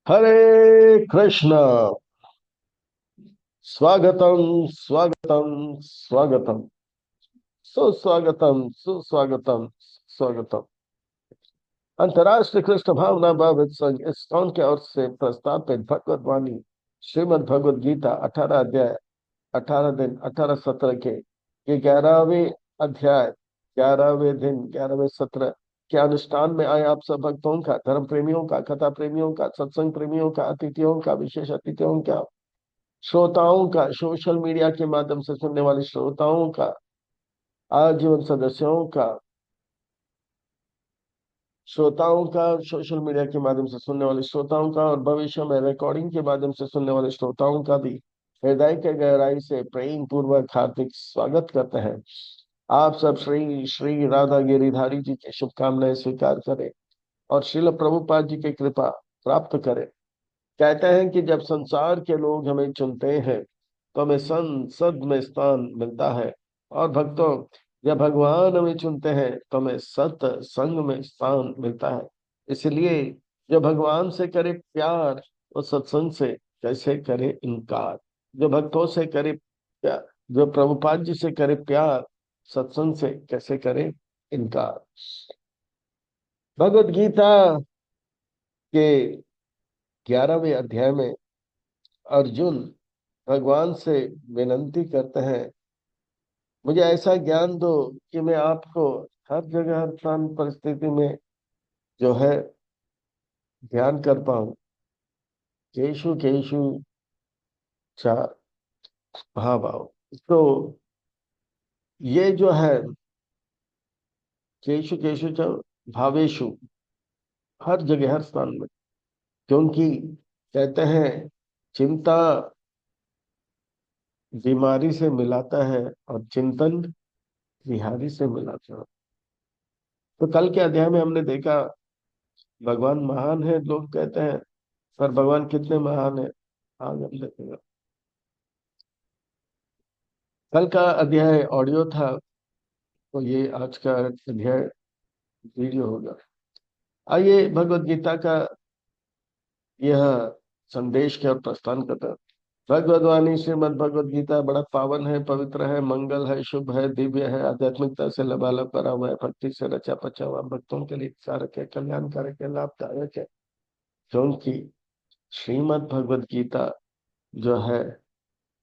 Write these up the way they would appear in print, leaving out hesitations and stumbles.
हरे कृष्ण। स्वागतम स्वागतम स्वागतम। सुस्वागतम सुस्वागतम स्वागतम। अंतर्राष्ट्रीय कृष्ण भावना भावित संघ इस्कॉन की ओर से प्रस्तावित भगवत वाणी श्रीमद् भगवद गीता 18 अध्याय, 18 दिन, 18 सत्र ये 11वें अध्याय, 11वें दिन, 11वें सत्र के अनुष्ठान में आए आप सब भक्तों का, धर्म प्रेमियों का, कथा प्रेमियों का, सत्संग प्रेमियों का, अतिथियों का, विशेष अतिथियों का, श्रोताओं का, सोशल मीडिया के माध्यम से सुनने वाले श्रोताओं का, आजीवन सदस्यों का, सोशल मीडिया के माध्यम से सुनने वाले श्रोताओं का, और भविष्य में रिकॉर्डिंग के माध्यम से सुनने वाले श्रोताओं का भी हृदय के गहराई से प्रेम पूर्वक हार्दिक स्वागत करते हैं। आप सब श्री श्री राधा गिरिधारी जी की शुभकामनाएं स्वीकार करें और श्रील प्रभुपाद जी की कृपा प्राप्त करें। कहते हैं कि जब संसार के लोग हमें चुनते हैं तो हमें संसद में स्थान मिलता है, और भक्तों, जब भगवान हमें चुनते हैं तो हमें सत संग में स्थान मिलता है। इसलिए जो भगवान से करे प्यार, वो सत्संग से कैसे करे इनकार। जो भक्तों से करे प्यार, जो प्रभुपाद जी से करे प्यार, सत्संग से कैसे करे इनकार। भगवत गीता के 11वें अध्याय में अर्जुन भगवान से विनती करते हैं, मुझे ऐसा ज्ञान दो कि मैं आपको हर जगह, हर स्थान, परिस्थिति में जो है ध्यान कर पाऊं। केशु केशु चा भाव आओ। तो ये जो है केशु केशु च भावेशु, हर जगह, हर स्थान में। क्योंकि कहते हैं चिंता बीमारी से मिलाता है और चिंतन बिहारी से मिलाता है। तो कल के अध्याय में हमने देखा भगवान महान है लोग कहते हैं, पर भगवान कितने महान है आज हम देखेंगे। कल का अध्याय ऑडियो था, तो ये आज का अध्याय वीडियो होगा। आइए भगवत गीता का यह संदेश की ओर प्रस्थान करता है। भगवद वाणी श्रीमद भगवद गीता बड़ा पावन है, पवित्र है, मंगल है, शुभ है, दिव्य है, आध्यात्मिकता से लबालब भरा हुआ है, भक्ति से रचा पचा हुआ, भक्तों के लिए कारक है, कल्याणकारक है, लाभदायक है। क्योंकि श्रीमद भगवद गीता जो है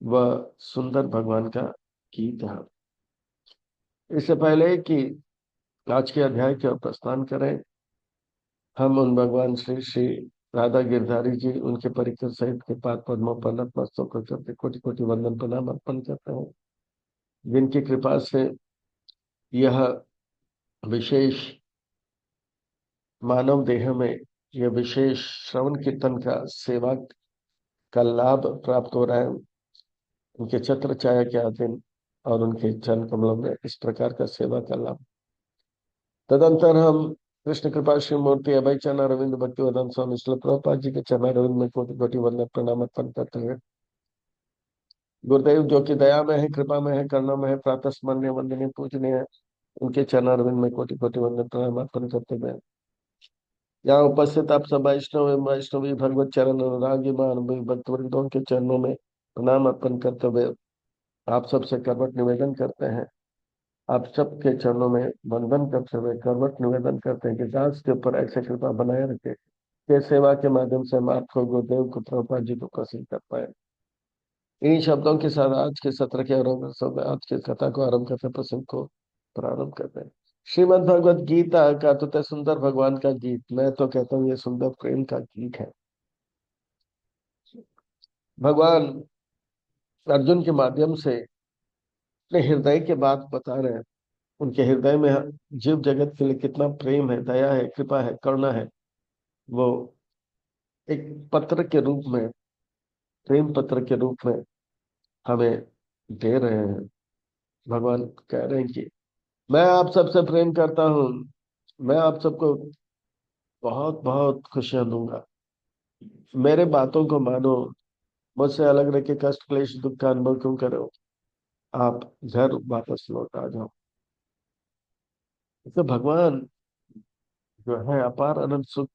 वह सुंदर भगवान का गीत है। इससे पहले कि आज के अध्याय की ओर प्रस्थान करें, हम उन भगवान श्री श्री राधा गिरधारी जी, उनके परिकर सहित के पाद पद्मों पर नतमस्तक करते कोटि कोटि वंदन प्रणाम अर्पण करते हैं, जिनकी कृपा से यह विशेष मानव देह में यह विशेष श्रवण कीर्तन का सेवा का लाभ प्राप्त हो रहा है। उनके छत्र छाया के अधीन और उनके चरण कमलों में इस प्रकार का सेवा का लाभ। तदंतर हम कृष्ण कृपा श्री मूर्ति अभय चरण अरविंद भक्ति वदन स्वामी श्रील प्रभुपाद जी के चरण अरविंद में कोटि कोटि वंदन प्रणाम अर्पण करते हैं। गुरुदेव जो कि दया में है, कृपा में है, करुणा में है, प्रातः स्मरणीय वंदनीय पूजनीय है, उनके चरण अरविंद में कोटि कोटि वंदन प्रणाम अर्पण करते हैं। यहाँ उपस्थित आप सब वैष्णव एवं वैष्णवी भगवत चरण अनुरागी मानवी भक्तवृंदों के चरणों में प्रणाम अर्पण करते हुए आप सबसे करवट निवेदन करते हैं, आप सबके चरणों में वंदन करते हुए करवट निवेदन करते हैं कि दास के ऊपर ऐसे कृपा बनाए रखे कि सेवा के माध्यम से हम आपको, गुरुदेव को, प्रभुपाद जी को प्रसन्न कर पाए। इन शब्दों के साथ आज के सत्र के आरंभ, सब आज की कथा को आरंभ करते, प्रसंग को प्रारंभ करते हैं। श्रीमद् भगवत गीता का तो सुंदर भगवान का गीत, मैं तो कहता हूँ ये सुंदर प्रेम का गीत है। भगवान अर्जुन के माध्यम से अपने हृदय के बात बता रहे हैं। उनके हृदय में जीव जगत के लिए कितना प्रेम है, दया है, कृपा है, करुणा है, वो एक पत्र के रूप में, प्रेम पत्र के रूप में हमें दे रहे हैं। भगवान कह रहे हैं कि मैं आप सबसे प्रेम करता हूँ, मैं आप सबको बहुत बहुत खुशियां दूंगा, मेरे बातों को मानो, मुझसे अलग रह के कष्ट क्लेश दुख का अनुभव क्यों करो, आप घर वापस लौट आ जाओ। तो भगवान जो है अपार अनंत सुख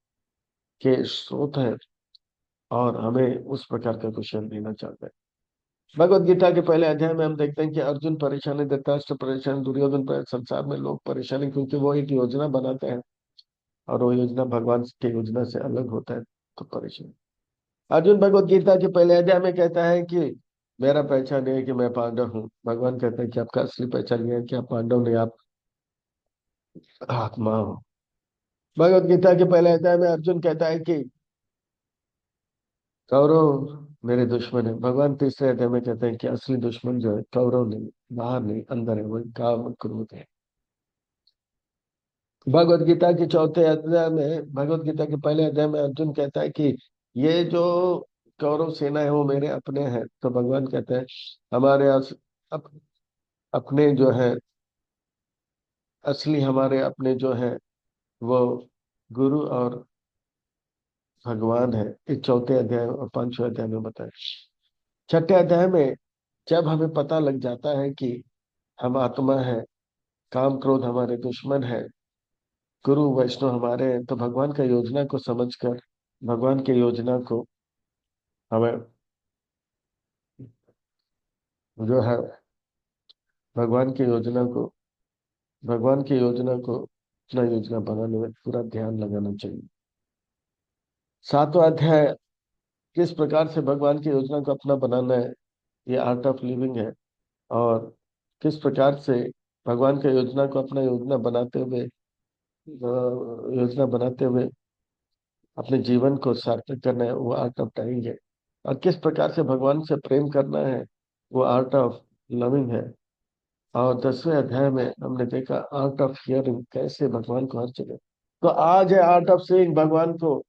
के स्रोत है, और हमें उस प्रकार का क्वेश्चन देना चाहता है। भगवत गीता के पहले अध्याय में हम देखते हैं कि अर्जुन परेशानी, धृतराष्ट्र परेशान, दुर्योधन संसार में लोग परेशानी, क्योंकि वो एक योजना बनाते हैं और वो योजना भगवान की योजना से अलग होता है, तो परेशान। अर्जुन भगवत गीता के पहले अध्याय में कहता है कि मेरा पहचान ये है कि मैं पांडव हूँ। भगवान कहते हैं कि आपका असली पहचान ये है कि आप पांडव नहीं, आप आत्मा हो। भगवत गीता के पहले अध्याय में अर्जुन कहता है कि कौरव मेरे दुश्मन है। भगवान तीसरे अध्याय में कहते हैं कि असली दुश्मन जो है कौरव नहीं, बाहर नहीं, अंदर है, वही काम क्रोध है। भगवत गीता के चौथे अध्याय में, भगवत गीता के पहले अध्याय में अर्जुन कहता है कि ये जो कौरव सेना है वो मेरे अपने हैं। तो भगवान कहते हैं हमारे अप, अपने जो है, असली हमारे अपने जो है वो गुरु और भगवान है। इस चौथे अध्याय और पांचवें अध्याय में बताया। छठे अध्याय में जब हमें पता लग जाता है कि हम आत्मा है, काम क्रोध हमारे दुश्मन है, गुरु वैष्णव हमारे हैं, तो भगवान का योजना को समझकर, भगवान की योजना को हमें जो है, भगवान की योजना को भगवान की योजना को अपना योजना बनाने में पूरा ध्यान लगाना चाहिए। सातवां अध्याय किस प्रकार से भगवान की योजना को अपना बनाना है, ये आर्ट ऑफ लिविंग है। और किस प्रकार से भगवान की योजना को अपना योजना बनाते हुए अपने जीवन को सार्थक करना है, वो आर्ट ऑफ डाइंग है। और किस प्रकार से भगवान से प्रेम करना है, वो आर्ट ऑफ लविंग है। और 10वें अध्याय में हमने देखा आर्ट ऑफ हियरिंग, कैसे भगवान को हर जगह। तो आज है आर्ट ऑफ सीइंग, भगवान को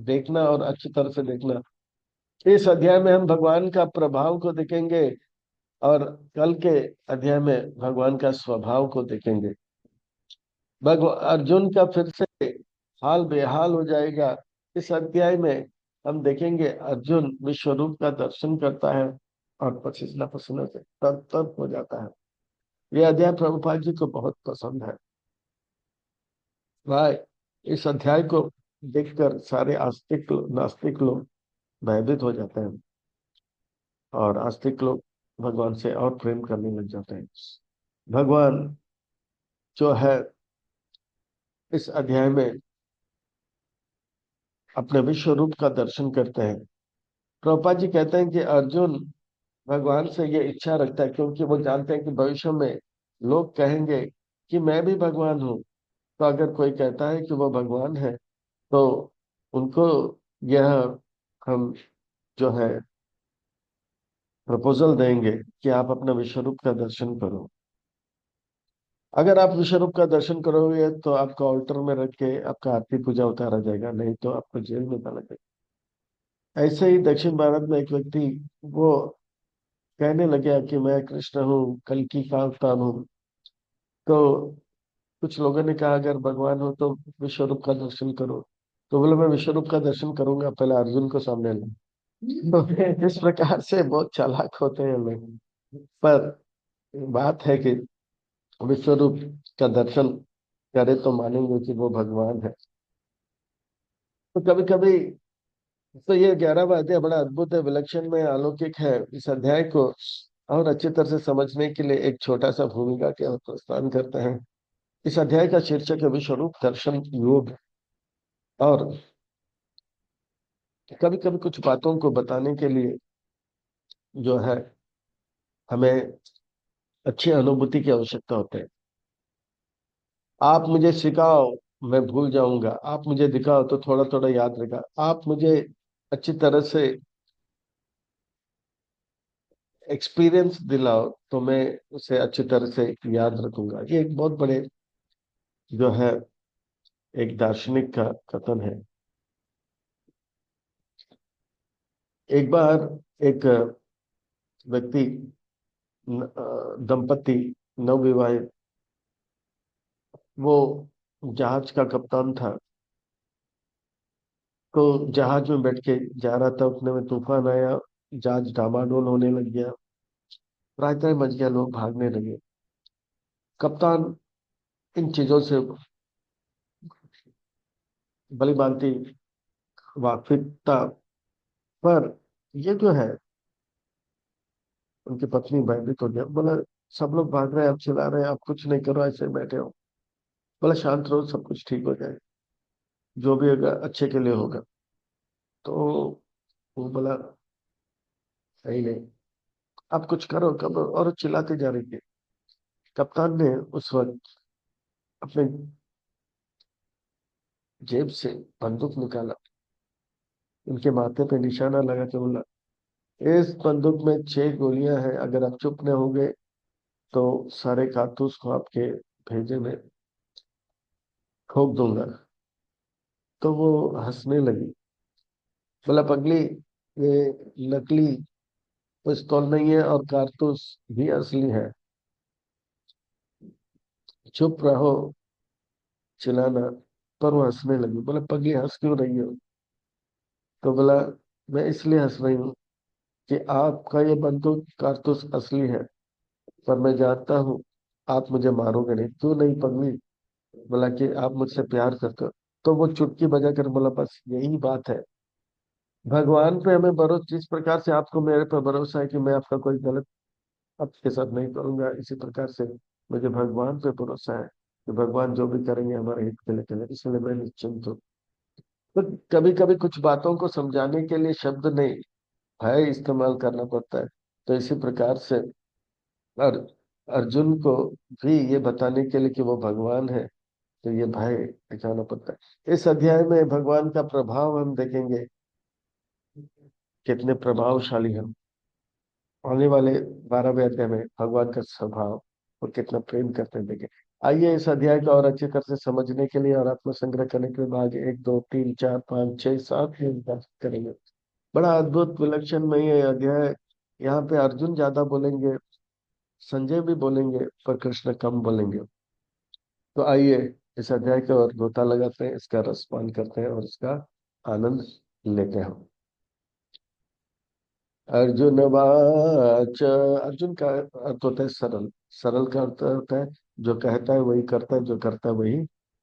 देखना और अच्छी तरह से देखना। इस अध्याय में हम भगवान का प्रभाव को देखेंगे और कल के अध्याय में भगवान का स्वभाव को देखेंगे। भगवान अर्जुन का फिर से हाल बेहाल हो जाएगा। इस अध्याय में हम देखेंगे अर्जुन विश्व रूप का दर्शन करता है और पसीना पसीना से तर तर हो जाता है। यह अध्याय प्रभुपाद जी को बहुत पसंद है। भाई, इस अध्याय को देखकर सारे आस्तिक नास्तिक लोग भयभीत हो जाते हैं और आस्तिक लोग भगवान से और प्रेम करने लग जाते हैं। भगवान जो है इस अध्याय में अपने विश्व रूप का दर्शन करते हैं। प्रभुपाद जी कहते हैं कि अर्जुन भगवान से ये इच्छा रखता है क्योंकि वो जानते हैं कि भविष्य में लोग कहेंगे कि मैं भी भगवान हूँ। तो अगर कोई कहता है कि वो भगवान है, तो उनको यह हम जो है प्रपोजल देंगे कि आप अपना विश्व रूप का दर्शन करो। अगर आप विश्व रूप का दर्शन करोगे तो आपको ऑल्टर में रख के आपका आरती पूजा उतारा जाएगा, नहीं तो आपको जेल में डाला जाएगा। ऐसे ही दक्षिण भारत में एक व्यक्ति वो कहने लगे कि मैं कृष्ण हूँ, कल्कि का अवतार हूँ। तो कुछ लोगों ने कहा अगर भगवान हो तो विश्व रूप का दर्शन करो। तो बोले मैं विश्व रूप का दर्शन करूंगा, पहले अर्जुन को सामने ला। तो इस प्रकार से बहुत चालाक होते हैं लोग। पर बात है कि विश्व रूप का दर्शन करे तो मानेंगे कि वो भगवान है। तो कभी कभी तो ये 11वां अध्याय बड़ा अद्भुत है, विलक्षण में अलौकिक है। इस अध्याय को और अच्छी तरह से समझने के लिए एक छोटा सा भूमिका के प्रस्थान करते हैं। इस अध्याय का शीर्षक है विश्वरूप दर्शन योग। और कभी कभी कुछ बातों को बताने के लिए जो है हमें अच्छी अनुभूति की आवश्यकता होती है। आप मुझे सिखाओ, मैं भूल जाऊंगा। आप मुझे दिखाओ तो थोड़ा थोड़ा याद रहेगा। आप मुझे अच्छी तरह से एक्सपीरियंस दिलाओ तो मैं उसे अच्छी तरह से याद रखूंगा। ये एक बहुत बड़े जो है एक दार्शनिक का कथन है। एक बार एक व्यक्ति, दंपति, नवविवाहित, वो जहाज का कप्तान था। तो जहाज में बैठ के जा रहा था, उतने में तूफान आया, जहाज डामाडोल होने लग गया, राय ताय मच गया, लोग भागने लगे। कप्तान इन चीजों से भली भांति वाकिफ था। पर ये जो है, उनकी पत्नी भयभीत हो गया। बोला सब लोग भाग रहे हैं, आप चिल्ला रहे हैं, आप कुछ नहीं करो, ऐसे बैठे हो। बोला शांत रहो, सब कुछ ठीक हो जाए, जो भी होगा अच्छे के लिए होगा। तो वो बोला नहीं नहीं, आप कुछ करो करो, और वो चिल्लाती जा रही थी। कप्तान ने उस वक्त अपने जेब से बंदूक निकाला, उनके माथे पे निशाना लगा के बोला, इस बंदूक में 6 गोलियां हैं, अगर आप चुप न होंगे तो सारे कारतूस को आपके भेजे में ठोक दूंगा। तो वो हंसने लगी। बोला पगली, ये नकली पिस्तौल नहीं है और कारतूस भी असली है, चुप रहो, चिल्लाना। पर वो हंसने लगी। बोला पगली हंस क्यों रही हो? तो बोला मैं इसलिए हंस रही हूँ कि आपका ये बंदूक कारतूस असली है, पर मैं जानता हूँ आप मुझे मारोगे नहीं। क्यों नहीं पगली? बोला कि आप मुझसे प्यार करते हो। तो वो चुटकी बजा कर बोला बस यही बात है, भगवान पे हमें भरोसा, जिस प्रकार से आपको मेरे पर भरोसा है कि मैं आपका कोई गलत आपके साथ नहीं करूंगा, इसी प्रकार से मुझे भगवान पे भरोसा है कि भगवान जो भी करेंगे हमारे हित के लिए करेंगे, इसलिए मैं निश्चिंत हूँ। तो कभी कभी कुछ बातों को समझाने के लिए शब्द नहीं, भय इस्तेमाल करना पड़ता है। तो इसी प्रकार से और अर्जुन को भी ये बताने के लिए कि वो भगवान है, तो ये भय दिखाना पड़ता है। इस अध्याय में भगवान का प्रभाव हम देखेंगे, कितने प्रभावशाली हम। आने वाले 12वें अध्याय में भगवान का स्वभाव और कितना प्रेम करते हैं देखें। आइए इस अध्याय को और अच्छे तरह से समझने के लिए और आत्मसंग्रह करने के लिए भाग 1 2 3 4 5 6 7 में बात करेंगे। बड़ा अद्भुत विलक्षण में ये अध्याय। यहाँ पे अर्जुन ज्यादा बोलेंगे, संजय भी बोलेंगे, पर कृष्ण कम बोलेंगे। तो आइए इस अध्याय को और गोता लगाते हैं, इसका रसपान करते हैं और इसका आनंद लेते हैं। अर्जुन वाच, अर्जुन का अर्थ होता है सरल। सरल का अर्थ होता है जो कहता है वही करता है, जो करता है वही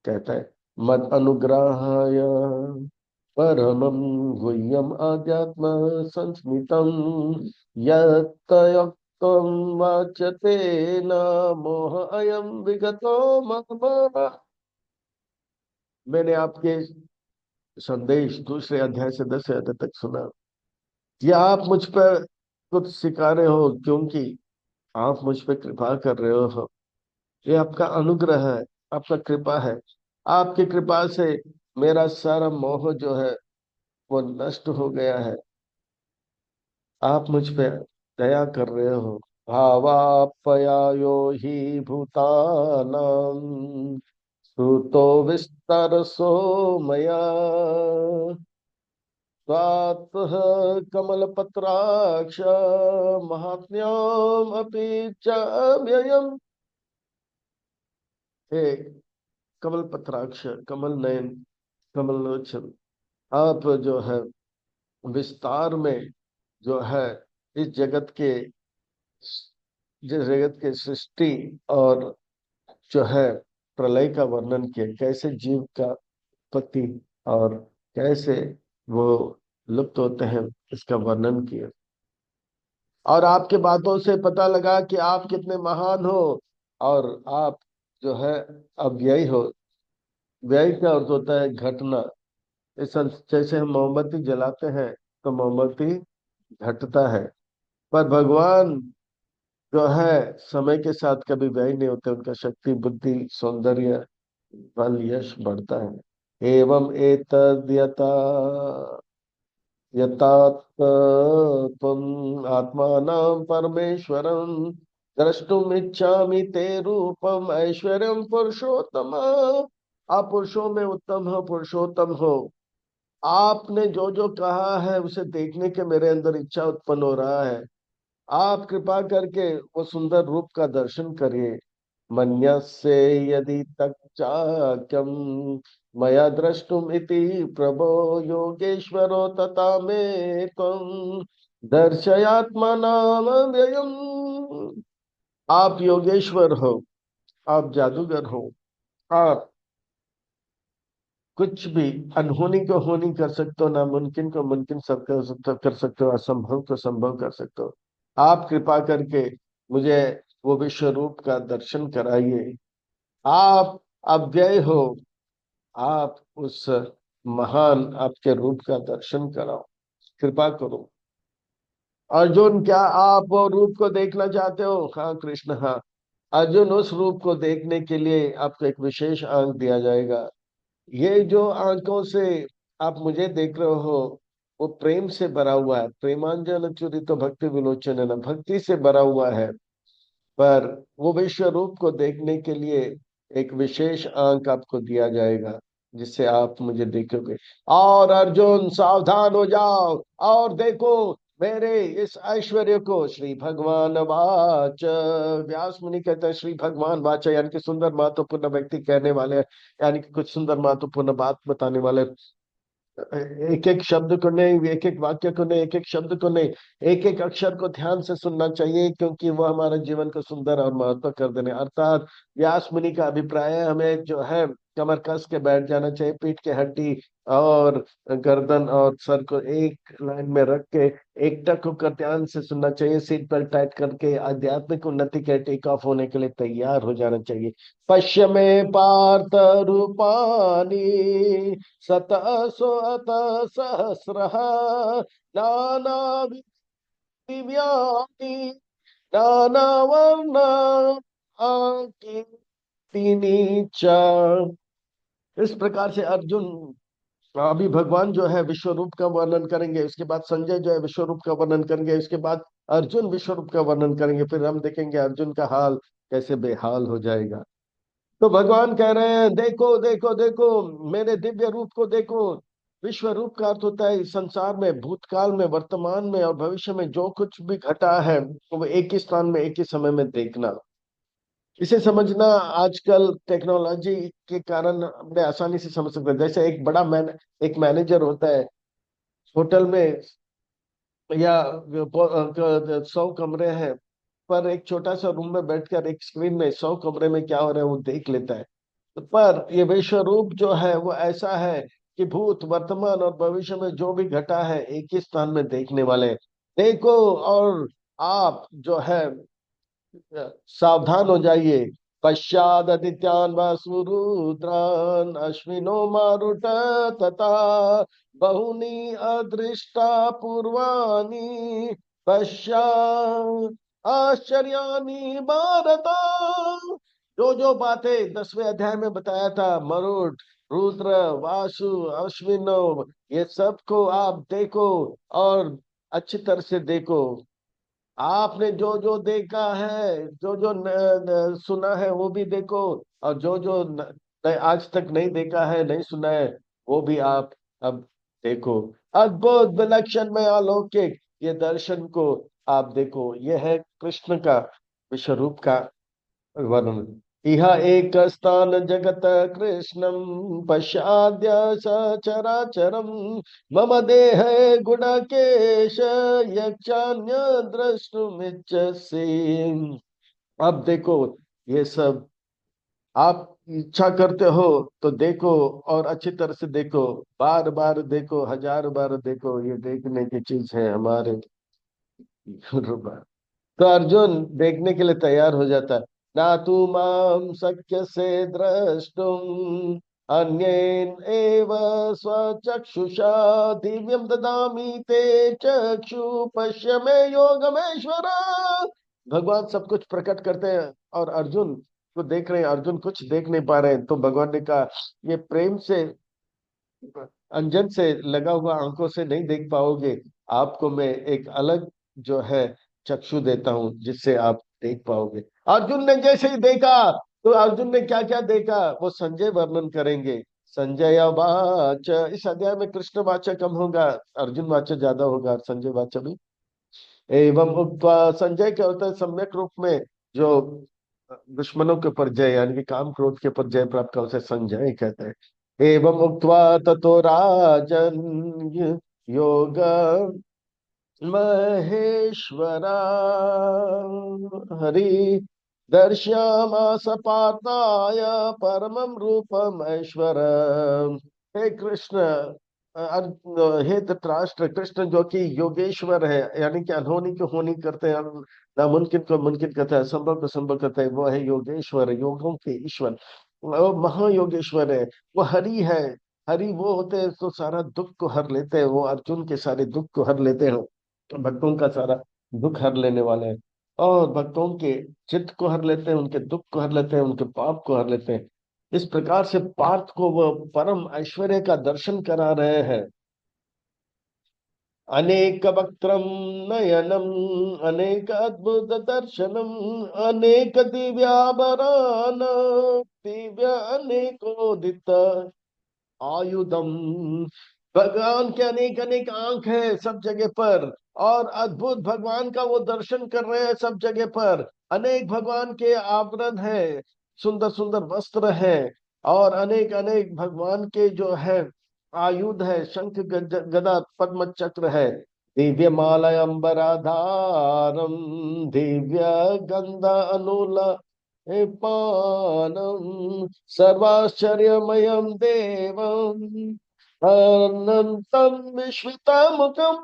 कहता है। मद अनुग्रहाय परमं गुह्यम आध्यात्म संस्मितम यत्तयक्तं वाचते न मोह अयम विगतो मम। मैंने आपके संदेश दूसरे अध्याय से 10वें अध्याय तक सुना। ये आप मुझ पर कुछ सिखा रहे हो क्योंकि आप मुझ पे कृपा कर रहे हो। ये आपका अनुग्रह है, आपका कृपा है। आपकी कृपा से मेरा सारा मोह जो है वो नष्ट हो गया है। आप मुझ पे दया कर रहे हो। भावाप्ययो हि भूतानां श्रुतो विस्तरसो मया त्वात्तः कमलपत्राक्ष महात्म्यमपि च व्ययम्। हे कमल पत्राक्ष, कमल नयन, कमल लोचन, आप जो है विस्तार में जो है इस जगत के, जिस जगत के सृष्टि और जो है प्रलय का वर्णन किया, कैसे जीव का उत्पत्ति और कैसे वो लुप्त होते हैं, इसका वर्णन किया। और आपके बातों से पता लगा कि आप कितने महान हो। और आप जो है अव्ययी हो। व्यय का अर्थ होता है घटना। जैसे हम मोमबत्ती जलाते हैं तो मोमबत्ती घटता है, पर भगवान जो है समय के साथ कभी व्यय नहीं होते, उनका शक्ति बुद्धि सौंदर्य बल यश बढ़ता है। एवं एतद् यथा त्वम् आत्मानं परमेश्वरं द्रष्टुम इच्छामि ते रूपम ऐश्वर्यम पुरुषोत्तम। आप पुरुषों में उत्तम हो, पुरुषोत्तम हो। आपने जो जो कहा है उसे देखने के मेरे अंदर इच्छा उत्पन्न हो रहा है। आप कृपा करके वो सुंदर रूप का दर्शन करिए। मन्यसे यदि तक चाक्यम मया द्रष्टुम इति प्रभो योगेश्वरो तथा मे त्वं दर्शयात्मानं व्ययम्। आप योगेश्वर हो, आप जादूगर हो, आप कुछ भी अनहोनी को होनी कर सकते हो, नामुमकिन को मुमकिन सब कर सकते हो, असंभव को संभव कर सकते हो। आप कृपा करके मुझे वो विश्व रूप का दर्शन कराइए। आप अव्यय हो, आप उस महान आपके रूप का दर्शन कराओ, कृपा करो। अर्जुन, क्या आप वो रूप को देखना चाहते हो? हाँ कृष्ण, हाँ। अर्जुन, उस रूप को देखने के लिए आपको एक विशेष आंख दिया जाएगा। ये जो आंखों से आप मुझे देख रहे हो, वो प्रेम से भरा हुआ है। प्रेमांजन चुरित भक्ति विलोचन है ना, भक्ति से भरा हुआ है। पर वो विश्व रूप को देखने के लिए एक विशेष आंक आपको दिया जाएगा, जिससे आप मुझे देखोगे। और अर्जुन, सावधान हो जाओ और देखो मेरे इस ऐश्वर्य को। श्री भगवान वाच, व्यास मुनि कहते हैं श्री भगवान वाच, यानी कि सुंदर महत्वपूर्ण व्यक्ति कहने वाले, यानी कि कुछ सुंदर महत्वपूर्ण बात बताने वाले। एक एक शब्द को नहीं, एक एक वाक्य को नहीं, एक एक शब्द को नहीं, एक एक अक्षर को ध्यान से सुनना चाहिए, क्योंकि वह हमारे जीवन को सुंदर और महत्व कर देने। अर्थात व्यास मुनि का अभिप्राय है, हमें जो है कमर कस के बैठ जाना चाहिए, पीठ के हड्डी और गर्दन और सर को एक लाइन में रख के एकटक होकर ध्यान से सुनना चाहिए। सीट बेल्ट टाइट करके आध्यात्मिक उन्नति के टेक ऑफ होने के लिए तैयार हो जाना चाहिए। पश्य में पार्थ रूपानी शतसो अत सहस्रः नानाविधानि नानावर्णाकृतीनि च। इस प्रकार से अर्जुन, अभी भगवान जो है विश्व रूप का वर्णन करेंगे, उसके बाद संजय जो है विश्व रूप का वर्णन करेंगे, उसके बाद अर्जुन विश्व रूप का वर्णन करेंगे, फिर हम देखेंगे अर्जुन का हाल कैसे बेहाल हो जाएगा। तो भगवान कह रहे हैं, देखो देखो देखो, मेरे दिव्य रूप को देखो। विश्व रूप का अर्थ होता है इस संसार में, भूतकाल में, वर्तमान में और भविष्य में जो कुछ भी घटा है, वो एक ही स्थान में एक ही समय में देखना। इसे समझना आजकल टेक्नोलॉजी के कारण हमने आसानी से समझ सकते हैं। जैसे एक मैनेजर होता है होटल में, या 100 कमरे हैं, पर एक छोटा सा रूम में बैठकर एक स्क्रीन में 100 कमरे में क्या हो रहा है वो देख लेता है। पर ये विश्व रूप जो है वो ऐसा है कि भूत, वर्तमान और भविष्य में जो भी घटा है एक ही स्थान में देखने वाले हैं। देखो, और आप जो है सावधान हो जाइए। पश्चाद आदित्यान वसुरुद्रान अश्विनो मारुत तथा बहुनी अदृष्टा पूर्वाणि पश्चात आश्चर्यानि भारत। जो बातें 10वें अध्याय में बताया था, मरुट, रुद्र, वासु, अश्विनो, ये सब को आप देखो और अच्छी तरह से देखो। आपने जो जो देखा है, जो जो सुना है वो भी देखो, और जो जो आज तक नहीं देखा है, नहीं सुना है, वो भी आप अब देखो। अद्भुत, विलक्षण में अलौकिक ये दर्शन को आप देखो। यह है कृष्ण का विश्व रूप का वर्णन। इह एक स्थान जगत कृष्णं पश्चाद्य सचराचरम् मम देह गुणकेश यक्षान्य द्रष्टुमिच्छसि। अब देखो, ये सब आप इच्छा करते हो तो देखो, और अच्छी तरह से देखो, बार बार देखो, हजार बार देखो, ये देखने की चीज है हमारे। तो अर्जुन देखने के लिए तैयार हो जाता है। ना तू माम शक्य से द्रष्टुम अन्येन एव स्वचक्षुषा दिव्यम ददामि ते चक्षु पश्य मे योगमेश्वर। भगवान सब कुछ प्रकट करते हैं और अर्जुन को देख रहे हैं। अर्जुन कुछ देख नहीं पा रहे हैं, तो भगवान ने कहा, ये प्रेम से, अंजन से लगा हुआ आंखों से नहीं देख पाओगे। आपको मैं एक अलग जो है चक्षु देता हूं, जिससे आप देख पाओगे। अर्जुन ने जैसे ही देखा, तो अर्जुन ने क्या क्या देखा वो संजय वर्णन करेंगे। संजय वाच, इस अध्याय में कृष्ण वाचा कम होगा, अर्जुन वाचा ज्यादा होगा, और संजय वाचा भी। एवं उक्त्वा, संजय क्या होता है सम्यक रूप में जो दुश्मनों के ऊपर जय, यानी कि काम क्रोध के ऊपर जय प्राप्त का, उसे संजय कहते हैं। एवं उक्त्वा ततो राजन् योग महेश्वरा हरि दर्श्यामास पार्थाय परमं रूपम ऐश्वर। हे कृष्ण, हे धृतराष्ट्र, कृष्ण जो कि योगेश्वर है, यानी कि अनहोनी को होनी करते हैं, नामुमकिन को मुमकिन करते हैं, असंभव को संभव करते हैं, वो है योगेश्वर, योगों के ईश्वर, वो महायोगेश्वर है। वो हरि है। हरि वो होते हैं तो सारा दुख को हर लेते हैं, वो अर्जुन के सारे दुख को हर लेते हैं, तो भक्तों का सारा दुख हर लेने वाले हैं, और भक्तों के चित्त को हर लेते हैं, उनके दुख को हर लेते हैं, उनके पाप को हर लेते हैं। इस प्रकार से पार्थ को वह परम ऐश्वर्य का दर्शन करा रहे हैं। अनेक वक्त्रम नयनम, अनेक अद्भुत दर्शनम, अनेक दिव्याभरण, दिव्य अनेकोदित आयुधम। भगवान के अनेक अनेक आंख है सब जगह पर, और अद्भुत भगवान का वो दर्शन कर रहे हैं सब जगह पर। अनेक भगवान के आभरण है, सुंदर सुंदर वस्त्र है, और अनेक अनेक भगवान के जो है आयुध है, शंख गदा पद्म चक्र है। दिव्य मालय अंबराधारम, दिव्य गंध अनुला पानम, सर्वाश्चर्यमयम देवम, अनंतम विश्वितमुखम।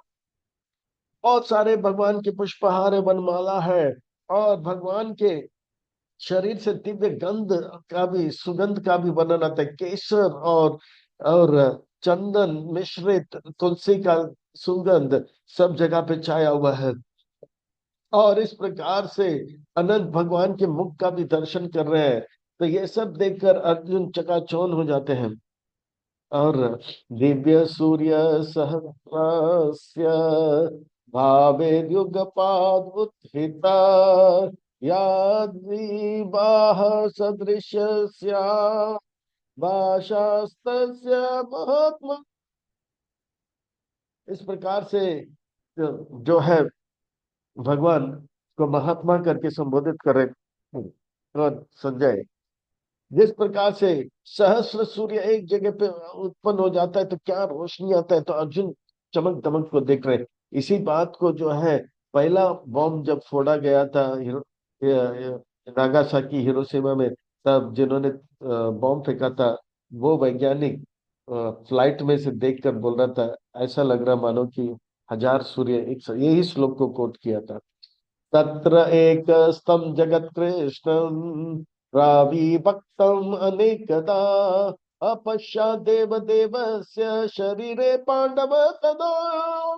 बहुत सारे भगवान के पुष्पहार है, वनमाला है, और भगवान के शरीर से दिव्य गंध का भी, सुगंध का भी वर्णन आता है। केसर और चंदन मिश्रित तुलसी का सुगंध सब जगह पे छाया हुआ है। और इस प्रकार से अनंत भगवान के मुख का भी दर्शन कर रहे हैं। तो ये सब देखकर अर्जुन चकाचौंध हो जाते हैं। और दिव्य सूर्य सहस्रस्य भावेर्युगपाद उत्थिता, याद्विवाह सदृशस्या भाषास्तस्य महात्मा। इस प्रकार से जो है भगवान को महात्मा करके संबोधित कर रहे। और संजय, जिस प्रकार से सहस्र सूर्य एक जगह पे उत्पन्न हो जाता है तो क्या रोशनी आता है, तो अर्जुन चमक दमक को देख रहे हैं। इसी बात को जो है, पहला बॉम्ब जब फोड़ा गया था नागासाकी हिरोशिमा में, तब जिन्होंने बॉम्ब फेंका था, वो वैज्ञानिक फ्लाइट में से देखकर बोल रहा था, ऐसा लग रहा मानो कि हजार सूर्य एक यही श्लोक को कोट किया था। तत्र एकस्तं जगत्कृष्णं प्राविभक्तम् अनेकदा, अपश्यत् देवदेवस्य शरीरे पांडव तदा।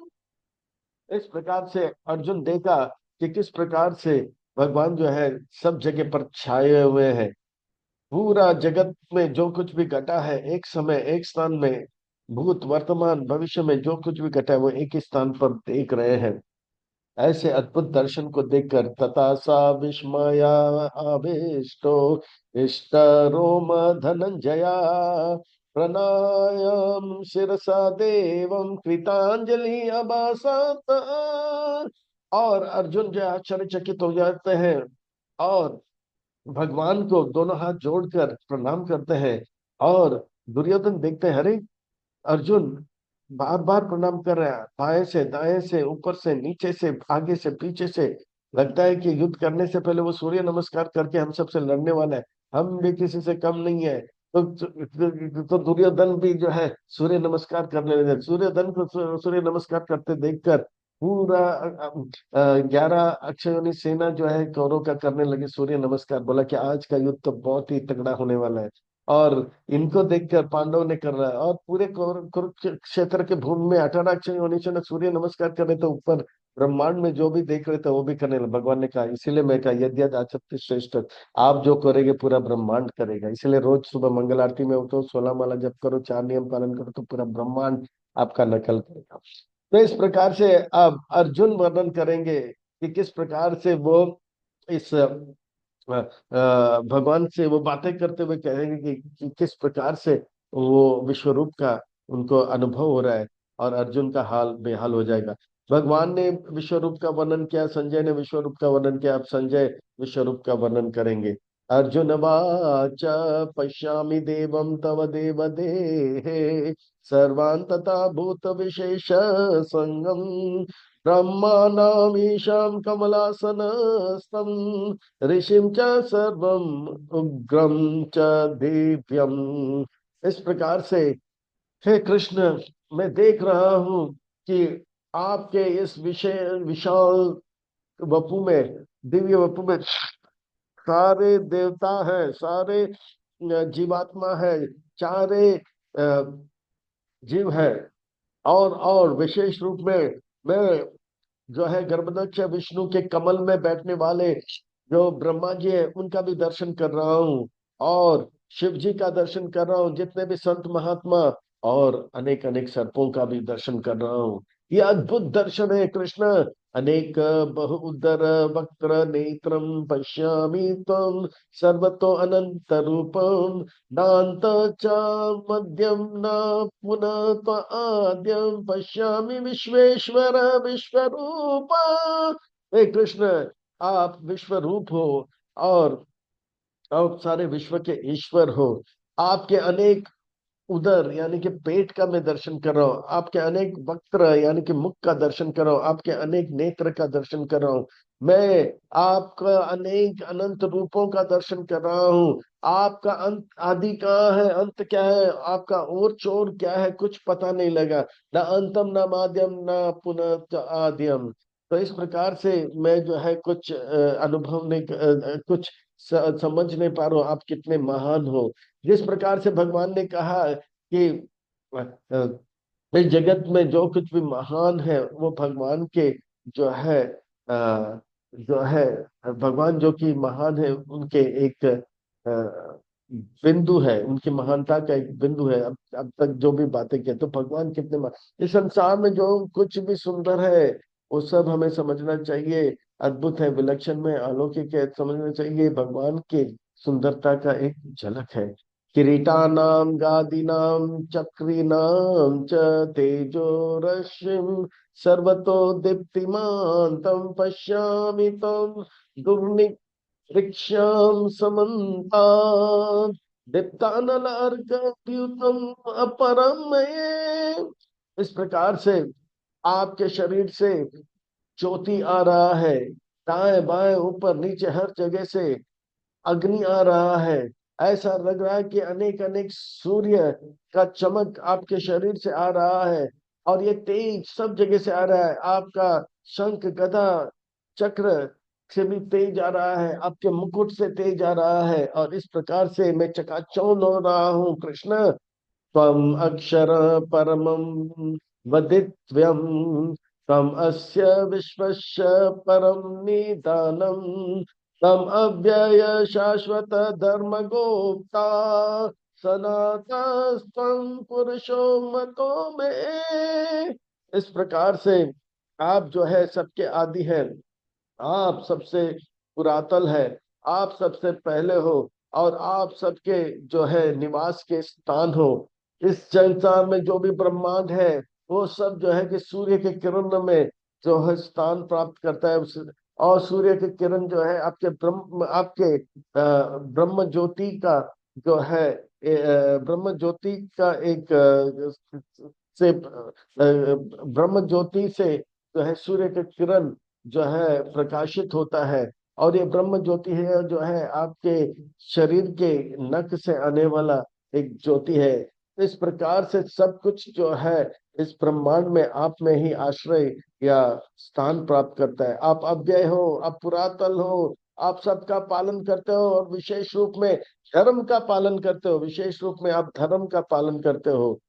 इस प्रकार से अर्जुन देखा कि किस प्रकार से भगवान जो है सब जगह पर छाए हुए हैं। पूरा जगत में जो कुछ भी घटा है एक समय एक स्थान में, भूत वर्तमान भविष्य में जो कुछ भी घटा है वो एक ही स्थान पर देख रहे हैं। ऐसे अद्भुत दर्शन को देखकर तथा सा विस्मया आविष्टो इष्ट रोम धनंजया, प्रणायाम शिरसा देवम कृतांजलि अभासत। और अर्जुन जो है आश्चर्यचकित हो जाते हैं, और भगवान को दोनों हाथ जोड़कर प्रणाम करते हैं। और दुर्योधन देखते हैं, अरे अर्जुन बार बार प्रणाम कर रहा है, बाएं से दाएं से, ऊपर से नीचे से, आगे से पीछे से। लगता है कि युद्ध करने से पहले वो सूर्य नमस्कार करके हम सबसे लड़ने वाला है, हम भी किसी से कम नहीं है। तो दुर्योधन भी जो है सूर्य नमस्कार करने लगे। सूर्यधन को सूर्य नमस्कार करते देखकर पूरा 11 अक्षयोनी सेना जो है कौरव का करने लगे सूर्य नमस्कार। बोला कि आज का युद्ध तो बहुत ही तगड़ा होने वाला है। और इनको देखकर पांडव ने कर रहा है, और पूरे कुरुक्षेत्र के भूमि में 18 अक्षर योनि से सूर्य नमस्कार कर रहे थे। ऊपर ब्रह्मांड में जो भी देख रहे थे वो भी करने लगे। भगवान ने कहा, इसीलिए मैं कहा यद्य आचत्य श्रेष्ठ, आप जो करेंगे पूरा ब्रह्मांड करेगा। इसीलिए रोज सुबह मंगल आरती में उठो, 16 माला जप करो, 4 नियम पालन करो, तो पूरा ब्रह्मांड आपका नकल करेगा। तो इस प्रकार से अब अर्जुन वर्णन करेंगे कि किस प्रकार से वो इस भगवान से वो बातें करते हुए कहेंगे कि किस प्रकार से वो विश्व रूप का उनको अनुभव हो रहा है, और अर्जुन का हाल बेहाल हो जाएगा। भगवान ने विश्व रूप का वर्णन किया, संजय ने विश्व रूप का वर्णन किया, अब संजय विश्व रूप का वर्णन करेंगे। अर्जुन वाच पश्यामि देवम तव देव देहे, सर्वान् तथा भूत विशेष संगम, ब्रह्माणामीशं कमलासनस्थं, ऋषिं च सर्वं उग्रं च दिव्यम्। इस प्रकार से हे कृष्ण, मैं देख रहा हूं कि आपके इस विशाल वपु में, दिव्य वपु में सारे देवता है, सारे जीवात्मा है, सारे जीव है। और विशेष रूप में मैं जो है गर्भदक्ष विष्णु के कमल में बैठने वाले जो ब्रह्मा जी है उनका भी दर्शन कर रहा हूँ, और शिव जी का दर्शन कर रहा हूँ, जितने भी संत महात्मा, और अनेक अनेक सर्पों का भी दर्शन कर रहा हूँ। ये अद्भुत दर्शन है कृष्ण। अनेक बहुउदर वक्त्र नेत्रम पश्यामि त्वं सर्वतो अनंत रूपम नान्त च मध्यम न पुनः आद्यम पश्यामि विश्वेश्वर विश्वरूप। हे कृष्ण, आप विश्व रूप हो, और आप सारे विश्व के ईश्वर हो। आपके अनेक उदर यानी कि पेट का मैं दर्शन कर रहा हूँ, आपके अनेक वक्त्र यानी कि मुख का दर्शन कर रहा हूँ, आपके अनेक नेत्र का दर्शन कर रहा हूँ। मैं आपका अनेक अनंत रूपों का दर्शन कर रहा हूँ। आपका अंत आदि कहाँ है, अंत क्या है, आपका ओर चोर क्या है, कुछ पता नहीं लगा। न अंतम न माध्यम न पुनः आद्यम। तो इस प्रकार से मैं जो है कुछ अनुभव नहीं, कुछ समझ नहीं पा रहा हूँ आप कितने महान हो। जिस प्रकार से भगवान ने कहा कि इस जगत में जो कुछ भी महान है वो भगवान के जो है जो है भगवान जो कि महान है उनके एक बिंदु है, उनकी महानता का एक बिंदु है। अब तक जो भी बातें की तो भगवान कितने इस संसार में जो कुछ भी सुंदर है वो सब हमें समझना चाहिए। अद्भुत है, विलक्षण में अलौकिक है, समझना चाहिए भगवान की सुंदरता का एक झलक है। किरीटानां गादीनां चक्रीणां च तेजो रश्मिं सर्वतो दीप्तिमान्तं पश्यामि तं दुर्निरीक्ष्यं समन्तात् दीप्तानलार्कद्युतम् अपरं मये। इस प्रकार से आपके शरीर से ज्योति आ रहा है, दाएं बाएं ऊपर नीचे हर जगह से अग्नि आ रहा है। ऐसा लग रहा है कि अनेक अनेक सूर्य का चमक आपके शरीर से आ रहा है, और ये तेज सब जगह से आ रहा है। आपका शंख गदा चक्र से भी तेज आ रहा है, आपके मुकुट से तेज आ रहा है, और इस प्रकार से मैं चकाचौंध हो रहा हूँ कृष्ण। त्वम् अक्षर परमं वदित्व्यं तम अस्य विश्वस्य परम निदानम तम अव्यय शाश्वत धर्म गोप्ता सनातस्त्वं पुरुषो मतो में। इस प्रकार से आप जो है सबके आदि है, आप सबसे पुरातन है, आप सबसे पहले हो, और आप सबके जो है निवास के स्थान हो। इस संसार में जो भी ब्रह्मांड है वो सब जो है कि सूर्य के किरण में जो है स्थान प्राप्त करता है और सूर्य के किरण जो है आपके आपके ब्रह्म ज्योति का जो है ब्रह्म ज्योति का एक से ब्रह्म ज्योति से जो है सूर्य के किरण जो है प्रकाशित होता है। और ये ब्रह्म ज्योति है जो है आपके शरीर के नख से आने वाला एक ज्योति है। इस प्रकार से सब कुछ जो है इस ब्रह्मांड में आप में ही आश्रय या स्थान प्राप्त करता है। आप अव्यय हो, आप पुरातन हो, आप सबका पालन करते हो, और विशेष रूप में धर्म का पालन करते हो, विशेष रूप में आप धर्म का पालन करते हो।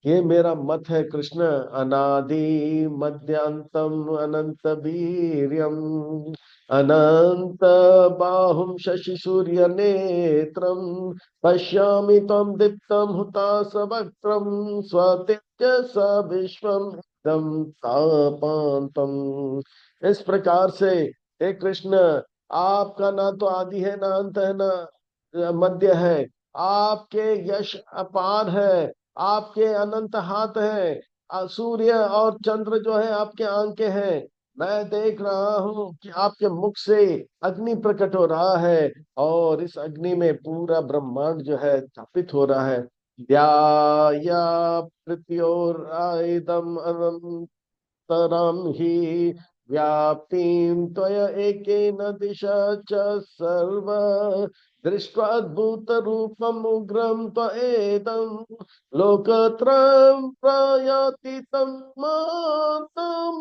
ये मेरा मत है कृष्ण। अनादि मध्यांतम अनंत वीर्यम अनंत बाहुम शशि सूर्य नेत्रम पश्यामि तम दीप्तम हुताशवक्त्रम स्वतेज स विश्वम इदं तापान्तम। इस प्रकार से हे कृष्ण, आपका ना तो आदि है, ना अंत है, ना मध्य है। आपके यश अपार है, आपके अनंत हाथ है, सूर्य और चंद्र जो है आपके आंखें हैं। मैं देख रहा हूँ कि आपके मुख से अग्नि प्रकट हो रहा है, और इस अग्नि में पूरा ब्रह्मांड जो है स्थापित हो रहा है। ध्याया पृथ्व्योराइदम अनंतरम ही व्याप्तिं त्वया एकेन दिशा च सर्व दृष्ट्वाद्भुतरूपम् उग्रं त्वएदं लोकत्रयं प्रयातितं मातम।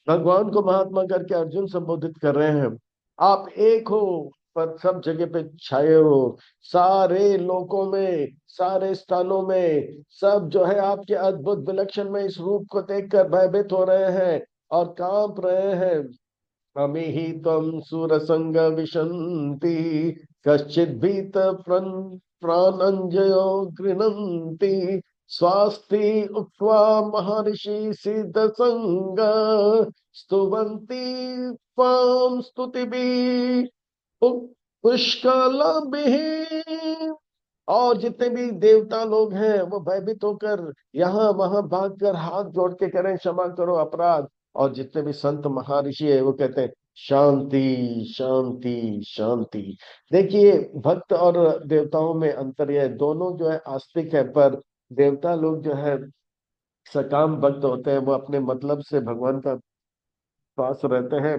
भगवान को महात्मा करके अर्जुन संबोधित कर रहे हैं। आप एक हो, पर सब जगह पे छाए हो, सारे लोकों में, सारे स्थानों में, सब जो है आपके अद्भुत विलक्षण में इस रूप को देखकर भयभीत हो रहे हैं और कांप रहे हैं। अमिहि त्वं सुरसंग विशन्ति कश्चित् भीत प्राणञ्जयो गृह्णन्ति स्वास्ति उक्त्वा महर्षि सिद्धसंग स्तुवन्ति त्वां स्तुतिभिः पुष्कलभिः। और जितने भी देवता लोग हैं वो भयभीत होकर यहाँ वहां भागकर हाथ जोड़ के करें क्षमा करो अपराध। और जितने भी संत महर्षि है वो कहते हैं शांति शांति शांति। देखिए, भक्त और देवताओं में अंतर है, दोनों जो है आस्तिक है, पर देवता लोग जो है सकाम भक्त होते हैं, वो अपने मतलब से भगवान का पास रहते हैं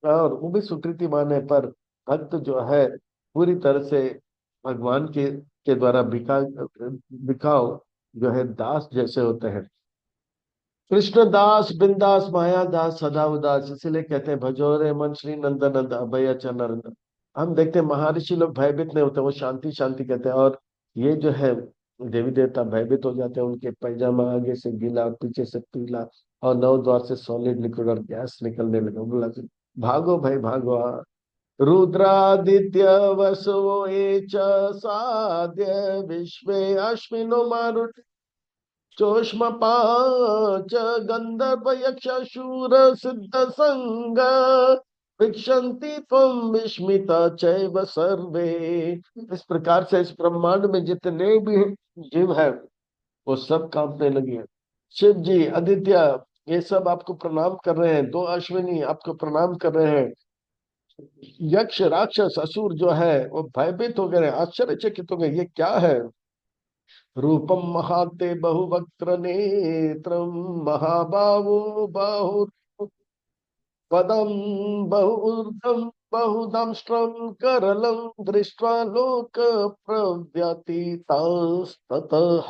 और वो भी सुकृतिमान है। पर भक्त जो है पूरी तरह से भगवान के द्वारा बिकाव जो है दास जैसे होते हैं। कृष्ण दास बिंदास माया दास सदा उदास, इसीलिए कहते हैं भजो रे मन श्री नंद नंद अभय चरण। हम देखते हैं महर्षि लोग भयभीत नहीं होते, वो शांति शांति कहते हैं। और ये जो है देवी देवता भयभीत हो जाते हैं, उनके पैजामा आगे से गीला और पीछे से पीला और नौ द्वार से सॉलिड लिक्विड और गैस निकलने लगा। बोला भागो भाई भागो। रुद्रादित्य वसो ये च साध्य विश्वे अश्विनो मारुत चोष्म पांच गंधर्व यक्ष शूर सिद्ध संग वीक्षन्ति त्वं विस्मिता चैव सर्वे। इस प्रकार से इस ब्रह्मांड में जितने भी जीव है वो सब कांपने लगे हैं। शिव जी, आदित्य, ये सब आपको प्रणाम कर रहे हैं, दो अश्विनी आपको प्रणाम कर रहे हैं। यक्ष राक्षस असुर जो है वो भयभीत हो गए, आश्चर्यचकित हो गए, ये क्या है। रूपम महाते बहुवक्त्र नेत्रम महाबाहु बाहु पदम बहुऊर्ध्वं बहुदंष्ट्रं करलं दृष्ट्वा लोक प्रव्यथितास्ततः।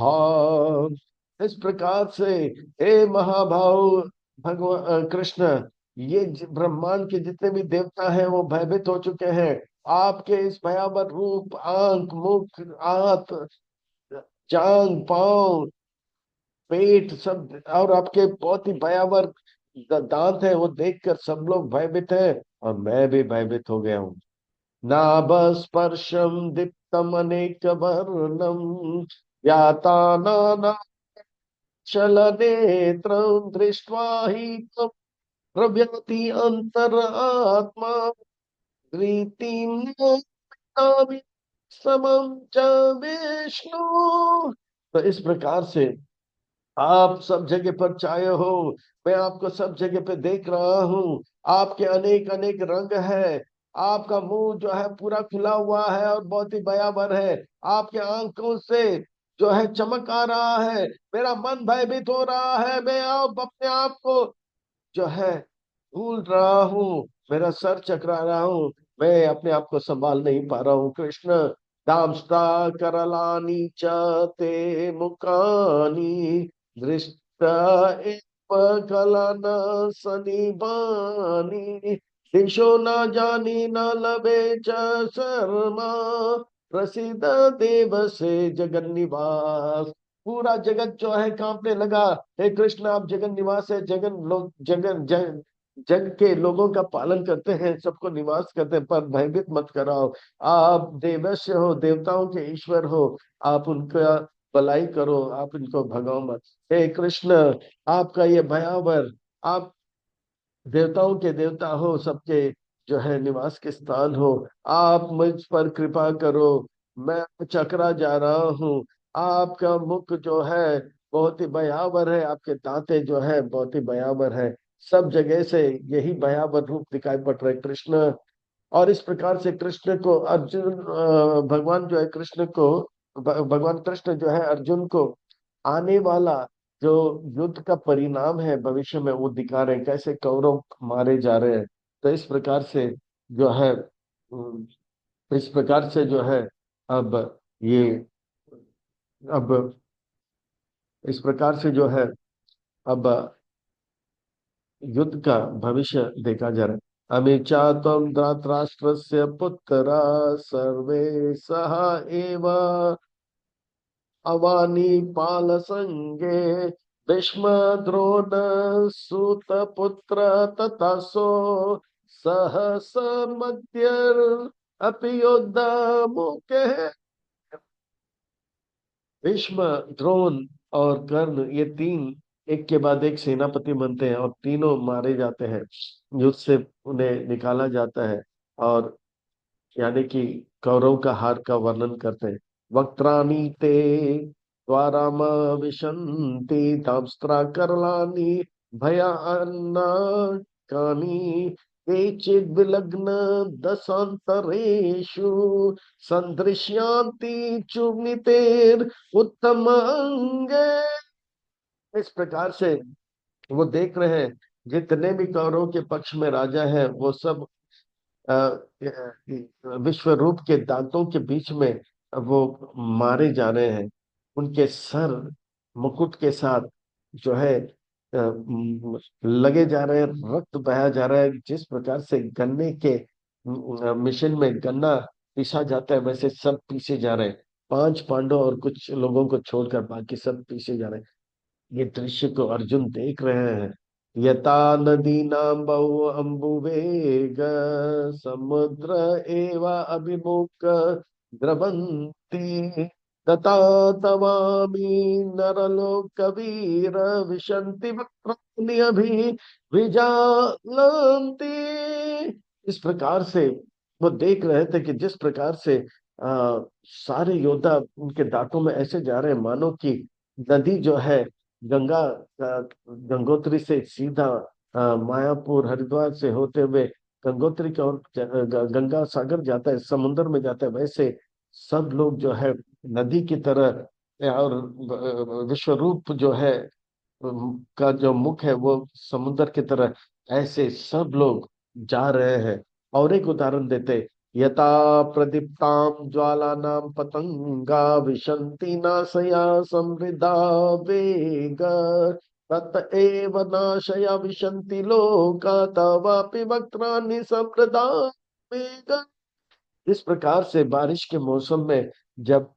इस प्रकार से हे महाभाव भगवान कृष्ण, ये ब्रह्मांड के जितने भी देवता हैं वो भयभीत हो चुके हैं। आपके इस भयावह रूप, आंख मुख हाथ जांग पांव पेट सब और आपके बहुत ही भयावह दांत है, वो देखकर सब लोग भयभीत हैं और मैं भी भयभीत हो गया हूँ। नाभस्पर्शम दीप्तम अनेक वर्णम याता नाना चल नेत्रं दृष्ट्वा हि त्वं प्रव्यति अंतर आत्मा रीतिं समम च विष्णु। तो इस प्रकार से आप सब जगह पर छाए हो, मैं आपको सब जगह पे देख रहा हूँ। आपके अनेक अनेक रंग है, आपका मुंह जो है पूरा खुला हुआ है और बहुत ही भयावह है। आपके आंखों से जो है चमक आ रहा है। मेरा मन भयभीत हो रहा है, मैं अब अपने आप को जो है भूल रहा हूँ, मेरा सर चकरा रहा हूँ, मैं अपने आप को संभाल नहीं पा रहा हूँ। कृष्ण दामस्ता करलानी च ते मुखानी दृष्टा एव कलन सनिबानी दिशो न जानी न लभे च शर्मा प्रसिद्ध देव से जगन निवास। पूरा जगत जो है कांपने लगा। हे कृष्ण, आप जगन निवास है, जगन लोग जगन जग जग के लोगों का पालन करते हैं, सबको निवास करते हैं, पर भयभीत मत कराओ। आप देवस्य हो, देवताओं के ईश्वर हो, आप उनका भलाई करो, आप इनको भगाओ मत। हे कृष्ण, आपका ये भयावह, आप देवताओं के देवता हो, सबके जो है निवास के स्थान हो, आप मुझ पर कृपा करो। मैं चकरा जा रहा हूँ। आपका मुख जो है बहुत ही भयावह है, आपके दांते जो है बहुत ही भयावह है। सब जगह से यही भयावह रूप दिखाई पड़ रहे कृष्ण। और इस प्रकार से कृष्ण को अर्जुन भगवान जो है कृष्ण को भगवान कृष्ण जो है अर्जुन को आने वाला जो युद्ध का परिणाम है भविष्य में वो दिखा रहे हैं, कैसे कौरव मारे जा रहे हैं। तो इस प्रकार से जो है इस प्रकार से जो है अब ये अब इस प्रकार से जो है अब युद्ध का भविष्य देखा जा रहा है। अमिचा त्वं धृतराष्ट्रस्य पुत्र सर्वे सह एव अवानी पाल संगे भीष्म द्रोण सुत पुत्र तथा सो सहस मध्य अपि योद्धा मुके। भीष्म, द्रोण और कर्ण, ये तीन एक के बाद एक सेनापति बनते हैं और तीनों मारे जाते हैं, युद्ध से उन्हें निकाला जाता है। और यानी कि कौरव का हार का वर्णन करते हैं। वक्त्राणि ते द्वाराम विशन्ति ताम्स्त्रा करलानि भयानकानि केचिद् विलग्न दशान्तरेषु सन्दृश्यन्ति चूर्णितेर उत्तम अंगे। इस प्रकार से वो देख रहे हैं जितने भी कौरवों के पक्ष में राजा है वो सब विश्व रूप के दांतों के बीच में वो मारे जा रहे हैं। उनके सर मुकुट के साथ जो है लगे जा रहे हैं, रक्त बहाया जा रहा है। जिस प्रकार से गन्ने के मिशन में गन्ना पीसा जाता है वैसे सब पीसे जा रहे हैं। पांच पांडव और कुछ लोगों को छोड़कर बाकी सब पीसे जा रहे हैं। ये दृश्य को अर्जुन देख रहे हैं। यथा नदीनां बहु अम्बुवेग समुद्र एव अभिमुख द्रवन्ति तथा तवामि नरलोकवीर विशन्ति वक्त्राणि अभि विजानन्ति। इस प्रकार से वो देख रहे थे कि जिस प्रकार से सारे योद्धा उनके दांतों में ऐसे जा रहे हैं मानो कि नदी जो है गंगा गंगोत्री से सीधा मायापुर हरिद्वार से होते हुए गंगोत्री की ओर गंगा सागर जाता है, समुद्र में जाता है। वैसे सब लोग जो है नदी की तरह और विश्व रूप जो है का जो मुख है वो समुद्र की तरह ऐसे सब लोग जा रहे हैं। और एक उदाहरण देते, यथा प्रदीप्तां ज्वालानां पतंगा विशन्ति नाशया समृद्धा वेग तत एव नाशया विशन्ति लोका तवापि वक्त्राणि समृद्धा वेग। इस प्रकार से बारिश के मौसम में जब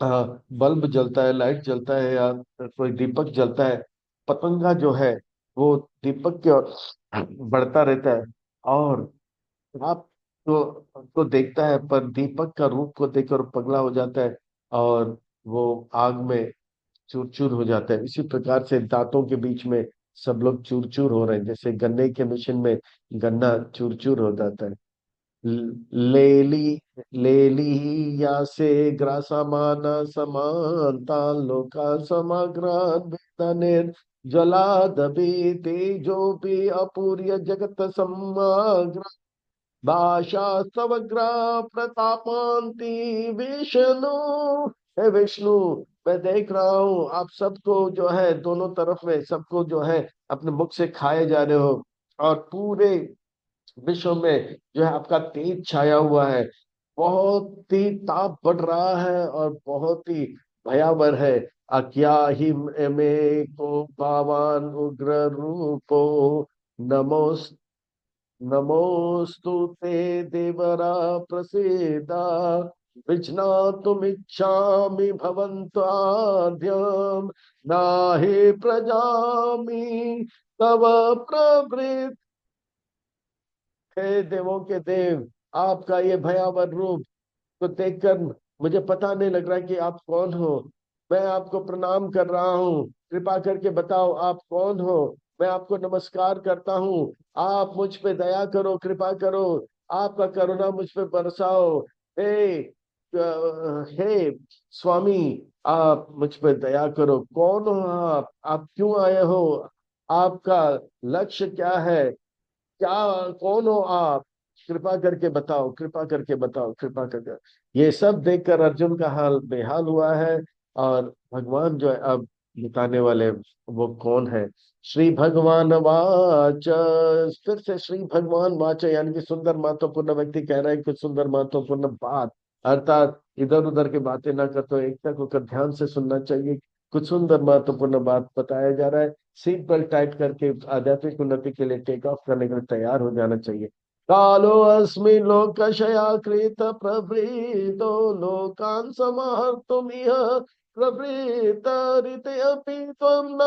बल्ब जलता है, लाइट जलता है या कोई दीपक जलता है, पतंगा जो है वो दीपक की ओर बढ़ता रहता है। और आप तो देखता है पर दीपक का रूप को देखकर पगला हो जाता है और वो आग में चूर चूर हो जाता है। इसी प्रकार से दांतों के बीच में सब लोग चूर चूर हो रहे हैं, जैसे गन्ने के मिशन में गन्ना चूर चूर हो जाता है। लेली लेली या से ग्रासमाना समानता लोका समग्रान वेदनेर ज्वलादपि तेजोपि अपूर्य जगत समग्र भाषा समग्र प्रतापांति विष्णु। हे विष्णु, मैं देख रहा हूँ आप सबको जो है दोनों तरफ में सबको जो है अपने मुख से खाए जा रहे हो और पूरे विश्व में जो है आपका तेज छाया हुआ है। बहुत ही ताप बढ़ रहा है और बहुत ही भयावह है। अक्या ही में को पावान उग्र रूपो नमोस नमोस्तु ते देवरा प्रसीदा विज्ञातुमिच्छामि भवन्त्वाद्यं नाहि प्रजामि तव प्रवृत्ति। हे देवों के देव, आपका ये भयावह रूप को देखकर मुझे पता नहीं लग रहा कि आप कौन हो। मैं आपको प्रणाम कर रहा हूँ, कृपा करके बताओ आप कौन हो। मैं आपको नमस्कार करता हूँ, आप मुझ पे दया करो, कृपा करो, आपका करुणा मुझ पे बरसाओ। हे हे स्वामी, आप मुझ पे दया करो। कौन हो आप क्यों आए हो, आपका लक्ष्य क्या है, क्या कौन हो आप, कृपा करके बताओ, कृपा करके बताओ, कृपा करके। ये सब देखकर अर्जुन का हाल बेहाल हुआ है। और भगवान जो है अब बताने वाले वो कौन है। श्री भगवान वाच, फिर से श्री भगवान वाच, यानी कि सुंदर महत्वपूर्ण व्यक्ति कह रहा है कुछ सुंदर महत्वपूर्ण बात, अर्थात इधर उधर की बातें ना करते हुए एकटक होकर ध्यान से सुनना चाहिए। कुछ सुंदर महत्वपूर्ण बात बताया जा रहा है। सीट बेल्ट टाइट करके आध्यात्मिक उन्नति के लिए टेक ऑफ करने के लिए तैयार हो जाना चाहिए। कालो अस्मि लोकशया कृत प्रवृतो लोकान् समाहर्तुमिह प्रवृत्तरितेऽपि त्वं न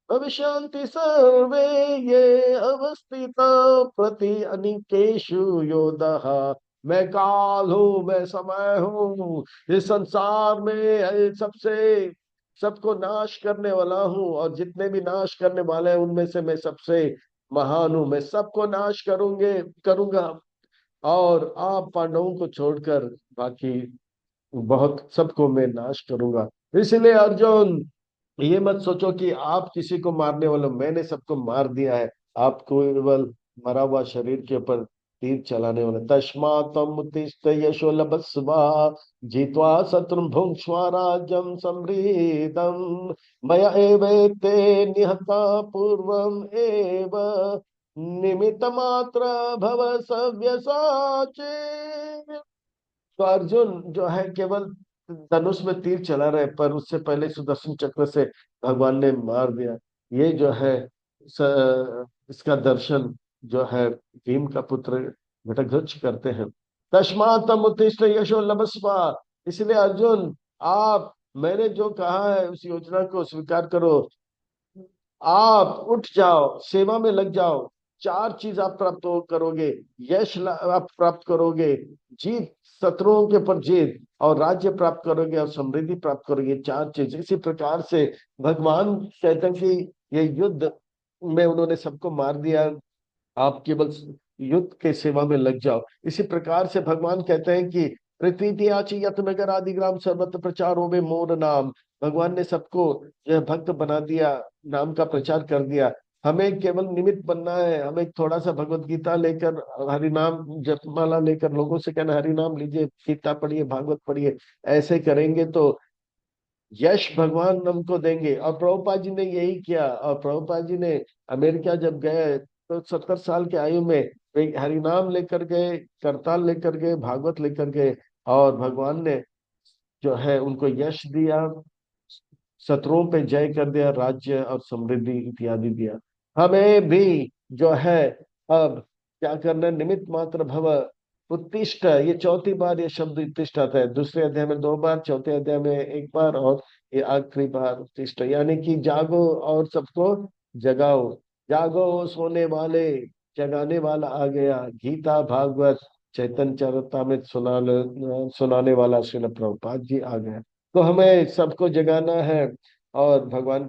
भविष्यन्ति सर्वे ये अवस्थिता प्रति अनिकेषु योधः। मैं काल हूँ, मैं समय हूँ, इस संसार में सबसे सबको नाश करने वाला हूँ, और जितने भी नाश करने वाले हैं उनमें से मैं सबसे महान हूँ। मैं सबको नाश करूंगा, और आप पांडवों को छोड़कर बाकी बहुत सबको मैं नाश करूंगा। इसलिए अर्जुन, ये मत सोचो कि आप किसी को मारने वाले हो, मैंने सबको मार दिया है। आप केवल मरा हुआ शरीर के ऊपर तीर चलाने वाले। तस्मात् उत्तिष्ठ यशो लभस्व जित्वा शत्रुं भुङ्क्ष्व राज्यं समृद्धं मया एवैते निहता पूर्वम् एव निमित्तमात्र भव सव्यसाचे। तो अर्जुन जो है केवल धनुष में तीर चला रहे, पर उससे पहले सुदर्शन चक्र से भगवान ने मार दिया। ये जो है इसका दर्शन जो है भीम का पुत्र घटोत्कच करते हैं। तस्मात् उत्तिष्ठ यशो लभस्व, इसलिए अर्जुन आप, मैंने जो कहा है उस योजना को स्वीकार करो। आप उठ जाओ, सेवा में लग जाओ। चार चीज आप करोगे। आप प्राप्त करोगे, जीत, शत्रुओं के ऊपर जीत, और राज्य प्राप्त करोगे, और समृद्धि प्राप्त करोगे। चार चीज इसी प्रकार से भगवान कहते हैं कि ये युद्ध में उन्होंने सबको मार दिया, आप केवल युद्ध के सेवा में लग जाओ। इसी प्रकार से भगवान कहते हैं कि पृथ्वी आची यत नगर आदि ग्राम सर्वत्र प्रचार हो में मोर नाम। भगवान ने सबको जो है भक्त बना दिया, नाम का प्रचार कर दिया। हमें केवल निमित्त बनना है। हमें थोड़ा सा भगवत गीता लेकर, हरि नाम जपमाला लेकर लोगों से कहना हरि नाम लीजिए, गीता पढ़िए, भागवत पढ़िए। ऐसे करेंगे तो यश भगवान हमको देंगे। और प्रभुपाद जी ने यही किया। और प्रभुपाद जी ने अमेरिका जब गए तो 70 साल की आयु में वे हरिनाम लेकर गए, करताल लेकर गए, भागवत लेकर गए, और भगवान ने जो है उनको यश दिया, शत्रुओं पे जय कर दिया, राज्य और समृद्धि इत्यादि दिया। हमें भी जो है अब क्या करना है, निमित्त मात्र भव उत्तिष्ठ। ये चौथी बार ये शब्द उत्तिष्ठ आता है। दूसरे अध्याय में 2 बार, चौथे अध्याय में 1 बार, और ये आखिरी बार उत्तिष्ठ, यानी कि जागो और सबको जगाओ। जागो सोने वाले, जगाने वाला आ गया। गीता भागवत चैतन्य चरितामृत सुनाने वाला श्रील प्रभुपाद जी आ गए। तो हमें सबको जगाना है, और भगवान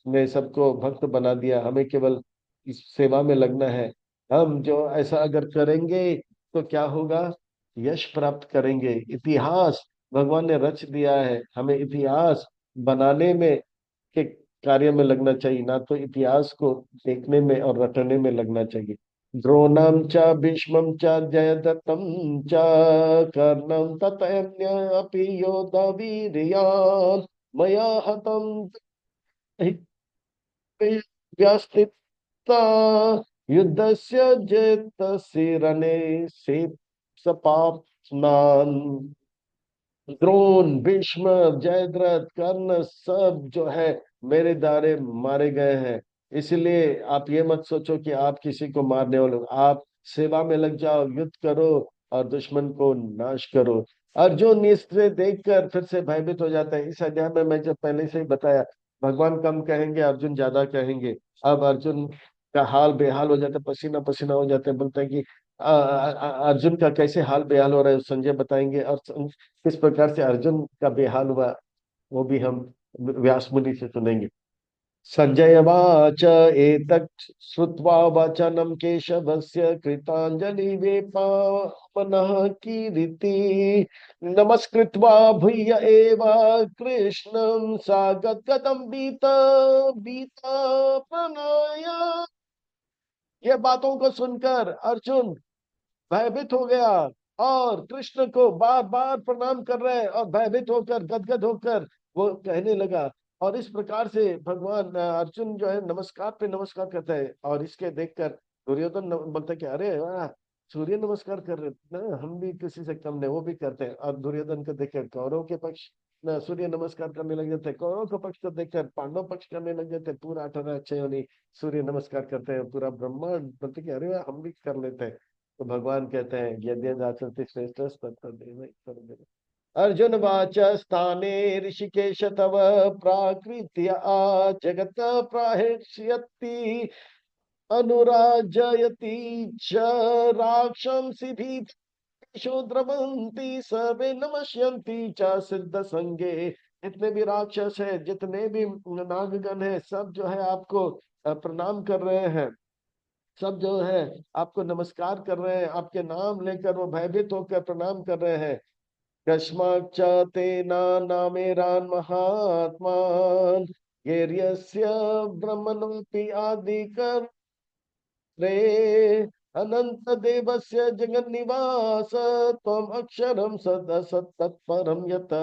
ने सबको भक्त बना दिया। हमें केवल इस सेवा में लगना है। हम जो ऐसा अगर करेंगे तो क्या होगा, यश प्राप्त करेंगे। इतिहास भगवान ने रच दिया है, हमें इतिहास बनाने में के कार्य में लगना चाहिए, ना तो इतिहास को देखने में और रटने में लगना चाहिए। द्रोणम च भीष्मं च जयद्रथं च कर्णं तथैन्यपि योद्धा वीर्यान् मया हतं व्यस्तिता युद्धस्य जेतस्य रणे से सपाप्स्नान्। द्रोण, भीष्म, जयद्रथ, कर्ण सब जो है मेरे द्वारे मारे गए हैं। इसलिए आप ये मत सोचो कि आप किसी को मारने वाले हो। आप सेवा में लग जाओ, युद्ध करो, और दुश्मन को नाश करो। अर्जुन इससे देखकर फिर से भयभीत हो जाता है। इस अध्याय में मैं जब पहले से ही बताया, भगवान कम कहेंगे, अर्जुन ज्यादा कहेंगे। अब अर्जुन का हाल बेहाल हो जाता है, पसीना पसीना हो जाता है। बोलता है कि अर्जुन का कैसे हाल बेहाल हो रहा है संजय बताएंगे, और किस प्रकार से अर्जुन का बेहाल हुआ वो भी हम व्यास मुनि से सुनेंगे। संजय वाच एतत् श्रुत्वा वचनं केशवस्य कृताञ्जलि वेपामनः कीर्ति नमस्कृत्वा भूय एव कृष्णं सा गद्गदं बीता प्रणय। ये बातों को सुनकर अर्जुन भयभीत हो गया, और कृष्ण को बार बार प्रणाम कर रहे हैं, और भयभीत होकर, गदगद होकर वो कहने लगा और इस प्रकार से भगवान अर्जुन जो है नमस्कार पे नमस्कार करता है, और इसके देखकर दुर्योधन बोलता है कि अरे वाह, सूर्य नमस्कार कर रहे ना, हम भी किसी से कम नहीं, वो भी करते हैं। और दुर्योधन को देखकर कौरव के पक्ष न सूर्य नमस्कार करने लग जाते हैं, कौरव के पक्ष को देखकर पांडव पक्ष करने लग जाते हैं, पूरा 18 अक्षय सूर्य नमस्कार करते हैं, पूरा ब्रह्मांड बोलते कि अरे वाह, हम भी कर लेते हैं। तो भगवान कहते हैं यज्ञ आचरति श्रेष्ठ तत्तदेव। अर्जुन वाच स्थाने ऋषिकेश तव प्राकृत्य जगत प्राहेष्यति अनुराजयति च राक्षसी भीषो द्रवंती सबे नमस्यन्ति च सिद्ध संगे। जितने भी राक्षस है, जितने भी नागगण है, सब जो है आपको प्रणाम कर रहे हैं, सब जो है आपको नमस्कार कर रहे हैं, आपके नाम लेकर वो भयभीत होकर प्रणाम कर रहे हैं। कस्माच्च तेना नामेरान् महात्मान् येर्यस्य ब्रह्मणोऽपि आदिकर्त्रे अनंत देवस्य जगन्निवास त्वम् अक्षरम सदसत्तत्परम यत।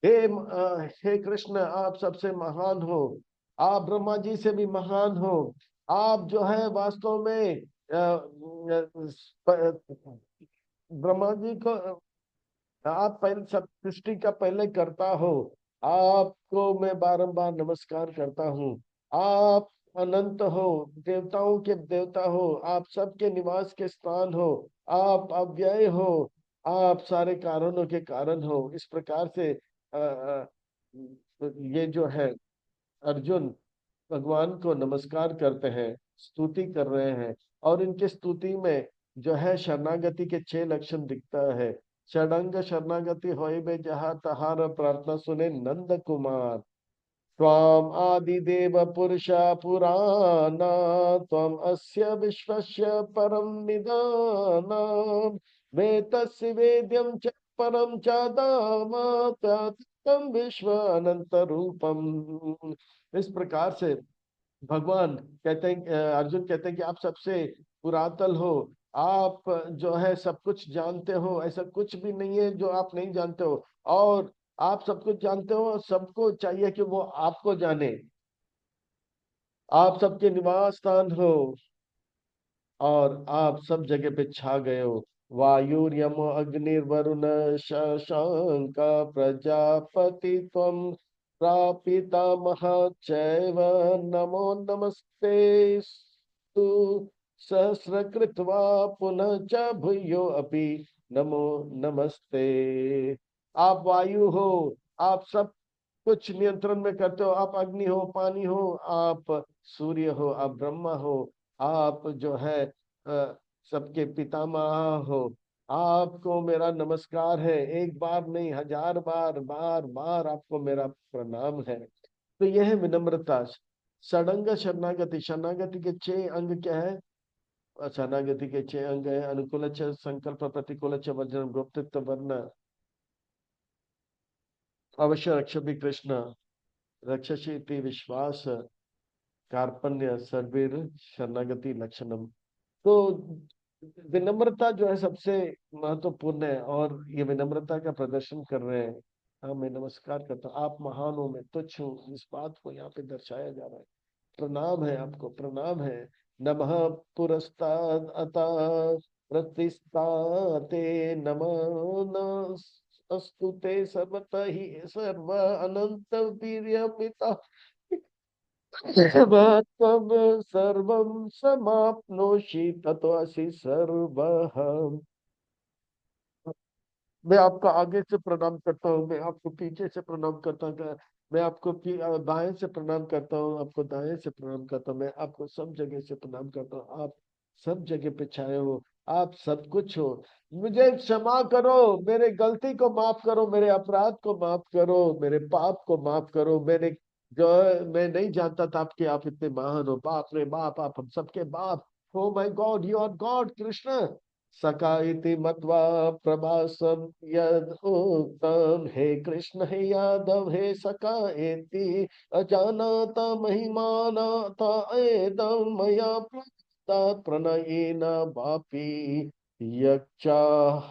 हे कृष्ण, आप सबसे महान हो, आप ब्रह्मा जी से भी महान हो। आप जो है वास्तव में ब्रह्मा जी को, आप पहले सब सृष्टि का पहले करता हो, आपको मैं बारंबार नमस्कार करता हूँ। आप अनंत हो, देवताओं के देवता हो, आप सबके निवास के स्थान हो, आप अव्यय हो, आप सारे कारणों के कारण हो। इस प्रकार से ये जो है अर्जुन भगवान को नमस्कार करते हैं, स्तुति कर रहे हैं। और इनके स्तुति में जो है शरणागति के 6 लक्षण दिखता है। षडंग शरणागति होय बे जहाँ तहार प्रार्थना सुने नंद कुमार। त्वाम आदिदेव पुरुषा पुराणा, त्वम अस्य विश्वस्य परम निदानम, वेतस्य वेद्यम च परम च धाम, तम विश्व अनंत रूपम। इस प्रकार से भगवान कहते हैं, अर्जुन कहते हैं कि आप सबसे पुरातन हो, आप जो है सब कुछ जानते हो, ऐसा कुछ भी नहीं है जो आप नहीं जानते हो। और आप सब कुछ जानते हो, सबको चाहिए कि वो आपको जाने। आप सबके निवास स्थान हो, और आप सब जगह पे छा गए हो। वायुर्यम अग्निर्वरुण शशांक प्रजापति त्वं प्रापितामह चैव, नमो नमस्ते स्तु सहस्रकृत्वा पुनः च भूयो अपि नमो नमस्ते। आप वायु हो, आप सब कुछ नियंत्रण में करते हो, आप अग्नि हो, पानी हो, आप सूर्य हो, आप ब्रह्मा हो, आप जो है सबके पितामह हो। आपको मेरा नमस्कार है, एक बार नहीं, 1000 बार, बार बार आपको मेरा प्रणाम है। तो यह है विनम्रता। षडंग शरणागति, शरणागति के 6 अंग क्या है? शरणागति के 6 अंग है अनुकूल संकल्प, प्रतिकूल वज्र, गुप्त वर्ण, अवश्य रक्षति कृष्ण, रक्षसी विश्वास, कार्पण्य, सर्वीर, शरणागति लक्षणम। तो विनम्रता जो है सबसे महत्वपूर्ण है, और ये विनम्रता का प्रदर्शन कर रहे हैं। हाँ, मैं नमस्कार करता हूँ, आप महान हो, मैं तुच्छ हूँ, इस बात को यहाँ पे दर्शाया जा रहा है। प्रणाम है, आपको प्रणाम है। नमः पुरस्ताद अतः प्रतिस्ताते नमो न अस्तुते सर्वतः ही सर्व अनंत वीर्यमिता त्वं सर्वं समाप्नोषि ततोऽसि सर्वः। मैं आपका आगे से प्रणाम करता हूँ, मैं आपको पीछे से प्रणाम करता हूँ, मैं आपको बाएं से प्रणाम करता हूँ, आपको दाएं से प्रणाम करता हूँ, मैं आपको सब जगह से प्रणाम करता हूँ। आप सब जगह पे छाए हो, आप सब कुछ हो। मुझे क्षमा करो, मेरे गलती को माफ करो, मेरे अपराध को माफ करो, मेरे पाप को माफ करो। मैंने जो मैं नहीं जानता था आपके, आप इतने महान हो। बाप रे बाप, आप हम सबके बाप। Oh my God, you are God Krishna. सका इति मत्वा प्रभासम यद उत्तम, हे कृष्ण हे यादव हे सका इति अजानता महिमानता एदम मया प्रणयेन वापि यच्चाह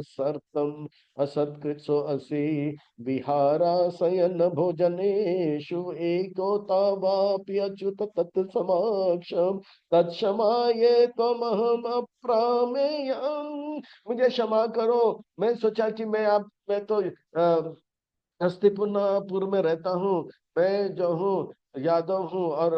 सर्तम असत्कृत्सो असि विहाराशयन भोजनेषु एको तावाप्यच्युत तत्समक्षम तत्क्षमाये त्वमहम अप्रामेयम्। मुझे क्षमा करो, मैं सोचा कि मैं तो हस्तिपुर में रहता हूँ। मैं जो हूँ यादव हूँ और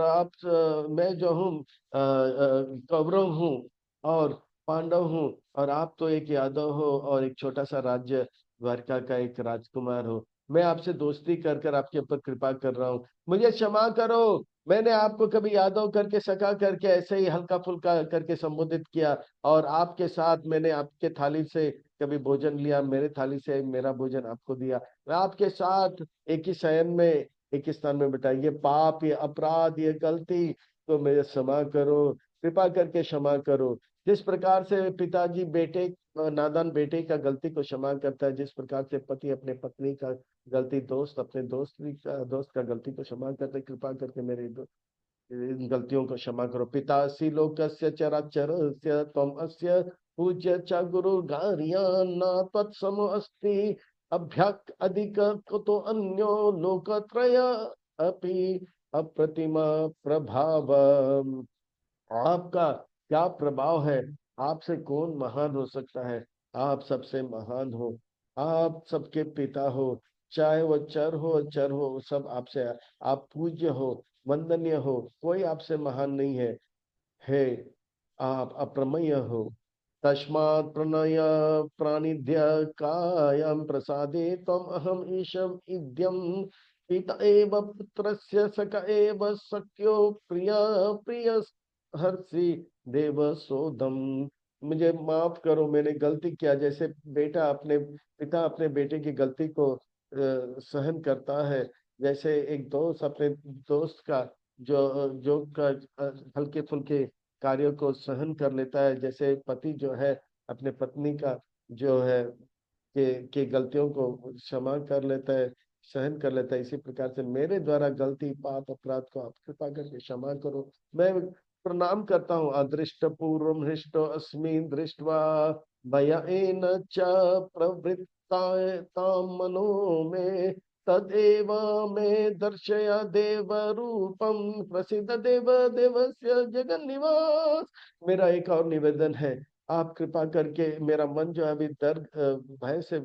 मैं जो हूँ कौरव हूँ और पांडव हूँ, और आप तो एक यादव हो और एक छोटा सा राज्य द्वारका का एक राजकुमार हो। मैं आपसे दोस्ती कर कर आपके ऊपर कृपा कर रहा हूँ, मुझे क्षमा करो। मैंने आपको कभी यादव करके सखा करके ऐसे ही हल्का फुल्का करके संबोधित किया, और आपके साथ मैंने आपके थाली से कभी भोजन लिया, मेरे थाली से मेरा भोजन आपको दिया। मैं आपके साथ एक ही शयन में एक ही स्थान में बैठा, ये पाप, ये अपराध, ये गलती तो मुझे क्षमा करो, कृपा करके क्षमा करो। जिस प्रकार से पिताजी बेटे नादान बेटे का गलती को क्षमा करता है, जिस प्रकार से पति अपने पत्नी का गलती, दोस्त अपने दोस्त का गलती को क्षमा करते, कृपा करके इन गलतियों को क्षमा करो। पितासी लोकस्य चराचरस्य त्वम् अस्य पूज्य च गुरुर्गार्यान्न तत्समो अस्ति अभ्यक अधिक कुतो अन्यो लोकत्रय अपि अप्रतिमा प्रभाव। आपका क्या प्रभाव है, आपसे कौन महान हो सकता है। आप सबसे महान हो, आप सबके पिता हो, चाहे वो चर हो, सब आपसे, आप पूज्य हो, वंदनीय हो, कोई आपसे महान नहीं है। हे, आप अप्रमेय हो। तस्मात् प्रणय प्राणिध्य कायं प्रसादे त्वम् अहम ईशम इद्यम पिता एव पुत्रस्य सख एव सख्यो प्रिय प्रिय हर्षि देव सोदम। मुझे माफ करो, मैंने गलती किया, जैसे बेटा अपने पिता अपने बेटे की गलती को सहन करता है, जैसे एक दोस्त अपने दोस्त का जो जो का हल्के फुल्के कार्यों को सहन कर लेता है, जैसे पति जो है अपने पत्नी का जो है के गलतियों को क्षमा कर लेता है, सहन कर लेता है, इसी प्रकार से मेरे द्वारा गलती पाप अपराध को आप कृपा करके क्षमा करो। मैं प्रणाम करता हूँ। अदृष्ट पूर्व हृष्ट अस्मि दृष्टवा भयेन च प्रवृत्ता मनो में तदेव मे दर्शय देव रूपम प्रसिद्ध देव देवस्य जगन निवास। मेरा एक और निवेदन है, आप कृपा करके, मेरा मन जो है अभी भय से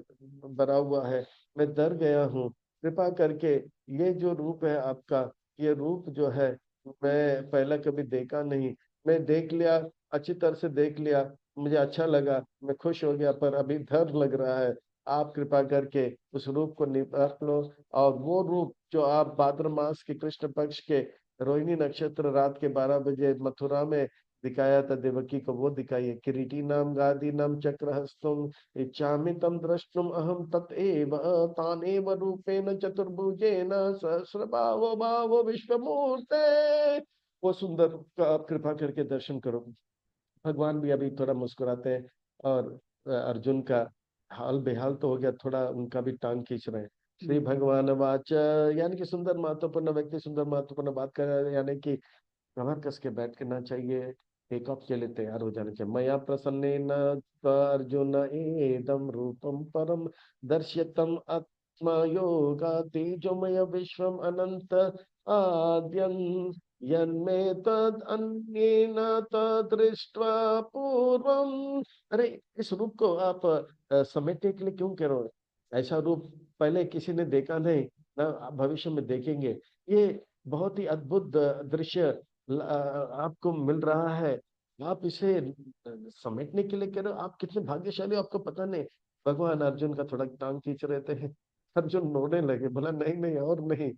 भरा हुआ है, मैं डर गया हूँ। कृपा करके ये जो रूप है आपका, ये रूप जो है मैं पहले कभी देखा नहीं। मैं देख लिया, अच्छी तरह से देख लिया, मुझे अच्छा लगा, मैं खुश हो गया, पर अभी डर लग रहा है। आप कृपा करके उस रूप को निभाट लो, और वो रूप जो आप भाद्र मास के कृष्ण पक्ष के रोहिणी नक्षत्र रात के 12 बजे मथुरा में दिखाया था देवकी को, वो दिखाइए। किरीटी नाम गादी नाम चक्र हस्तुम इच्छामि तम द्रष्टुम अहम ततएव तानेव रूपेण चतुर्भुजेन सहस्रबाहो भावो विश्वमूर्ते। वो सुंदर का आप कृपा करके दर्शन करो। भगवान भी अभी थोड़ा मुस्कुराते हैं, और अर्जुन का हाल बेहाल तो हो गया, थोड़ा उनका भी टांग खींच रहे हैं। श्री भगवान वाच, यानी कि सुंदर महत्वपूर्ण व्यक्ति सुंदर महत्वपूर्ण बात कर रहे हैं, यानी कि कमर कस के बैठना चाहिए, टेक ऑफ के लिए तैयार हो जाना चाहिए। मया प्रसन्नेन अर्जुन एदम रूपम परम दर्श्यतम आत्मा योगा तेजोमय विश्वम अनंत आद्यन यन्मे तद अन्येन तदृष्ट्वा पूर्वम। अरे, इस रूप को आप समेटने के लिए क्यों कह रहे हो? ऐसा रूप पहले किसी ने देखा नहीं, ना भविष्य में देखेंगे। ये बहुत ही अद्भुत दृश्य आपको मिल रहा है, आप इसे समेटने के लिए कह रहे हो? आप कितने भाग्यशाली हो, आपको पता नहीं। भगवान अर्जुन का थोड़ा टांग खींच रहे थे, अर्जुन रोने लगे, बोला नहीं नहीं और नहीं।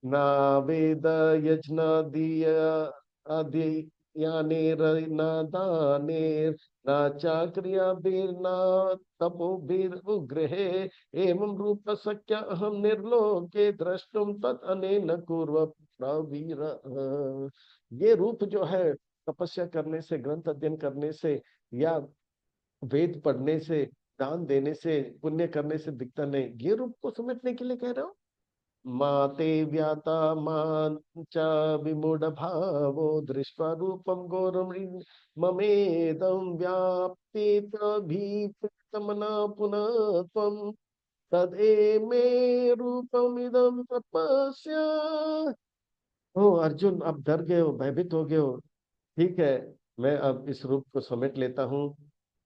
ना वेद यज्ञ आदि यानेर न दानेर न चाक्रियाभिर्न तपोभिरुग्रहे एवं रूप शक्य अहम निर्लोके द्रष्टुम तत् अनेन कुर्व प्रवीर। ये रूप जो है तपस्या करने से, ग्रंथ अध्ययन करने से, या वेद पढ़ने से, दान देने से, पुण्य करने से दिखता नहीं। ये रूप को समेटने के लिए कह रहे हो? माते व्याता मान च विमूढ़ भावो दृष्ट्वा रूपम घोरम ममेदं व्याप्ति प्रभीतमना पुनः त्वं तदे मे रूपमिदं तपस्या। ओ अर्जुन, अब डर गए हो, भयभीत हो गए हो। ठीक है, मैं अब इस रूप को समेट लेता हूँ।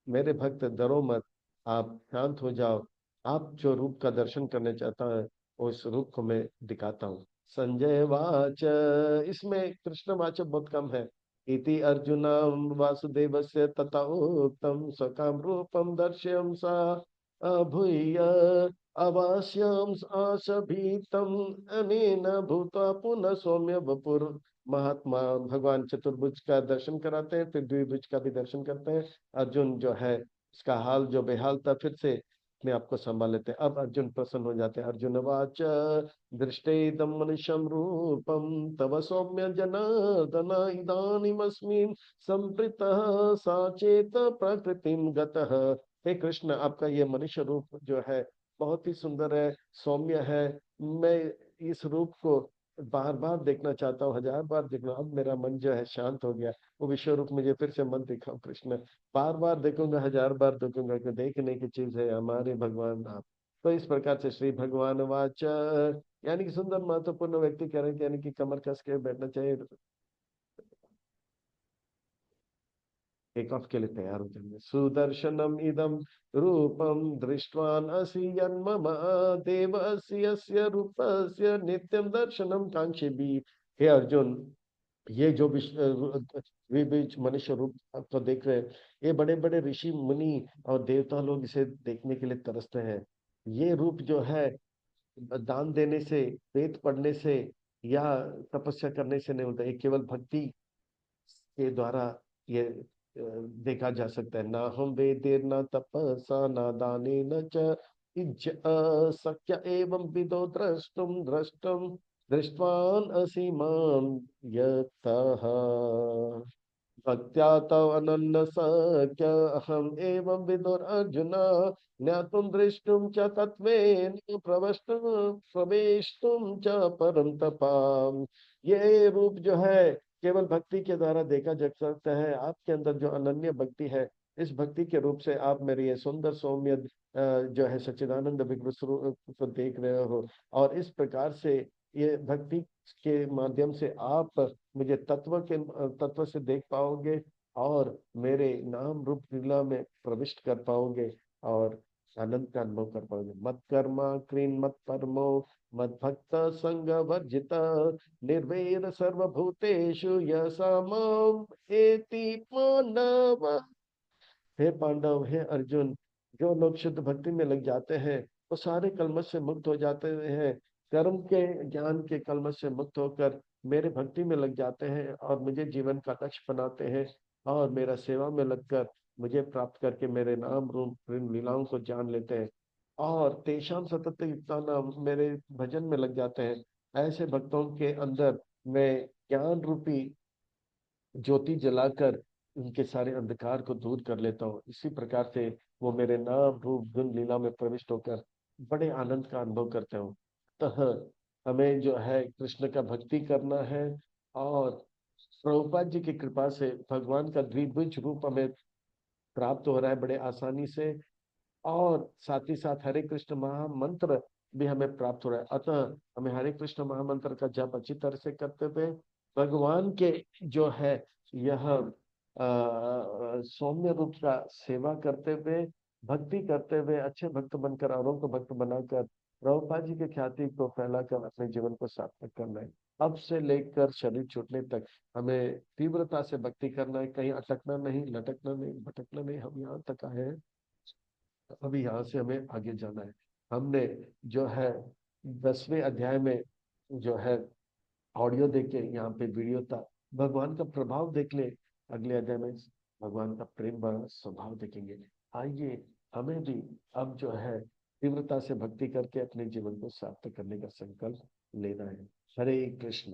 मेरे भक्त डरो मत, आप शांत हो जाओ। आप जो रूप का दर्शन करने चाहता है, उस रूप को मैं दिखाता हूँ। संजय वाच, इसमें कृष्ण वाचक बहुत कम है। इति अर्जुन वासुदेवस्य तथा उक्तम सकाम रूपम दर्श्यम सा अभूय अवास्यम आशभीतम अनेन भूत्वा पुनः सौम्य वपुर। महात्मा भगवान चतुर्भुज का दर्शन कराते हैं, फिर द्विभुज का भी दर्शन करते हैं। अर्जुन जो है, इसका हाल जो बेहाल था, फिर से अपने आप को संभाल लेते हैं। अब अर्जुन प्रसन्न हो जाते हैं। अर्जुन वाच, दृष्टेदं मनुष्यं रूपं तव सौम्य जनार्दन इदानीमस्मिन् संप्रीतः साचेत प्रकृतिं गतः। हे कृष्ण, आपका ये मनुष्य रूप जो है बहुत ही सुंदर है, सौम्य है। मैं इस रूप को बार बार देखना चाहता हूँ, हजार बार देखना। अब मेरा मन जो है शांत हो गया। वो विश्व रूप मुझे फिर से मत दिखाओ कृष्ण। बार बार देखूंगा, हजार बार देखूंगा, कि देखने की चीज है हमारे भगवान आप। तो इस प्रकार से श्री भगवान वाच, यानी कि सुंदर महत्वपूर्ण व्यक्ति कह रहे हैं, यानी कि कमर कस के बैठना चाहिए। टेक ऑफ के लिए तैयार हो जाएंगे। सुदर्शनम इदम रूपम दृष्टवान असि यन्मम देवस्य यस्य रूपस्य नित्यम दर्शनम कांक्षी। हे अर्जुन, ये जो बीच मनुष्य रूप तो देख रहे हैं, ये बड़े बड़े ऋषि मुनि और देवता लोग इसे देखने के लिए तरसते हैं। ये रूप जो है, दान देने से, वेद पढ़ने से या तपस्या करने से नहीं होता। ये केवल भक्ति के द्वारा ये देखा जा सकता है। ना हम वेदेर न तपसा न दाने न च इज्ज शक्य एवं विदो द्रष्टुम द्रष्टुम दृष्टवान असि माम यतः भक्त्या तव अनन्न सख्य अहम एवं विदुर अर्जुन ज्ञातुम दृष्टुम च तत्वेन प्रवेष्टुम प्रवेष्टुम च परम तपाम। ये रूप जो है केवल भक्ति के द्वारा देखा जा सकता है। आपके अंदर जो अनन्य भक्ति है, इस भक्ति के रूप से आप मेरे ये सुंदर सौम्य जो है सच्चिदानंद विग्रह स्वरूप को देख रहे हो। और इस प्रकार से ये भक्ति के माध्यम से आप मुझे तत्व से देख पाओगे, और मेरे नाम रूप लीला में प्रविष्ट कर पाओगे, और आनंद का अनुभव कर पाओगे। मत कर्मा क्रीन मत परमो मत भक्त संग वर्जित निर्वैर सर्वभूतेषु यसा माम एति मानव। हे पांडव, हे अर्जुन, जो लोग शुद्ध भक्ति में लग जाते हैं, वो सारे कलमश से मुक्त हो जाते हैं। कर्म के ज्ञान के कलमश से मुक्त होकर मेरे भक्ति में लग जाते हैं, और मुझे जीवन का लक्ष्य बनाते हैं, और मेरा सेवा में लगकर मुझे प्राप्त करके मेरे नाम रूप प्रेम लीलाओं को जान लेते हैं, और तेषाम सतत युक्ता नाम, मेरे भजन में लग जाते हैं। ऐसे भक्तों के अंदर मैं ज्ञान रूपी ज्योति जलाकर उनके सारे अंधकार को दूर कर लेता हूँ। इसी प्रकार से वो मेरे नाम रूप गुण लीला में प्रविष्ट होकर बड़े आनंद का अनुभव करते हो। अतः हमें जो है कृष्ण का भक्ति करना है, और प्रभुपाद जी की कृपा से भगवान का द्विभुज रूप हमें प्राप्त हो रहा है बड़े आसानी से, और साथ ही साथ हरे कृष्ण महामंत्र भी हमें प्राप्त हो रहा है। अतः हमें हरे कृष्ण महामंत्र का जप अच्छी तरह से करते हुए भगवान के जो है यह सौम्य रूप का सेवा करते हुए, भक्ति करते हुए, अच्छे भक्त बनकर औरों को भक्त बनाकर प्रभुपाद जी की ख्याति को फैलाकर अपने जीवन को सार्थक करना है। अब से लेकर शरीर छूटने तक हमें तीव्रता से भक्ति करना है। कहीं अटकना नहीं, लटकना नहीं, भटकना नहीं। हम यहाँ तक आए हैं, अभी यहाँ से हमें आगे जाना है। हमने जो है 10वें अध्याय में जो है ऑडियो देखे, यहाँ पे वीडियो था। भगवान का प्रभाव देख ले। अगले अध्याय में भगवान का प्रेम भरा स्वभाव देखेंगे। आइए, हमें भी अब जो है तीव्रता से भक्ति करके अपने जीवन को सार्थक करने का संकल्प लेना है। हरे कृष्ण।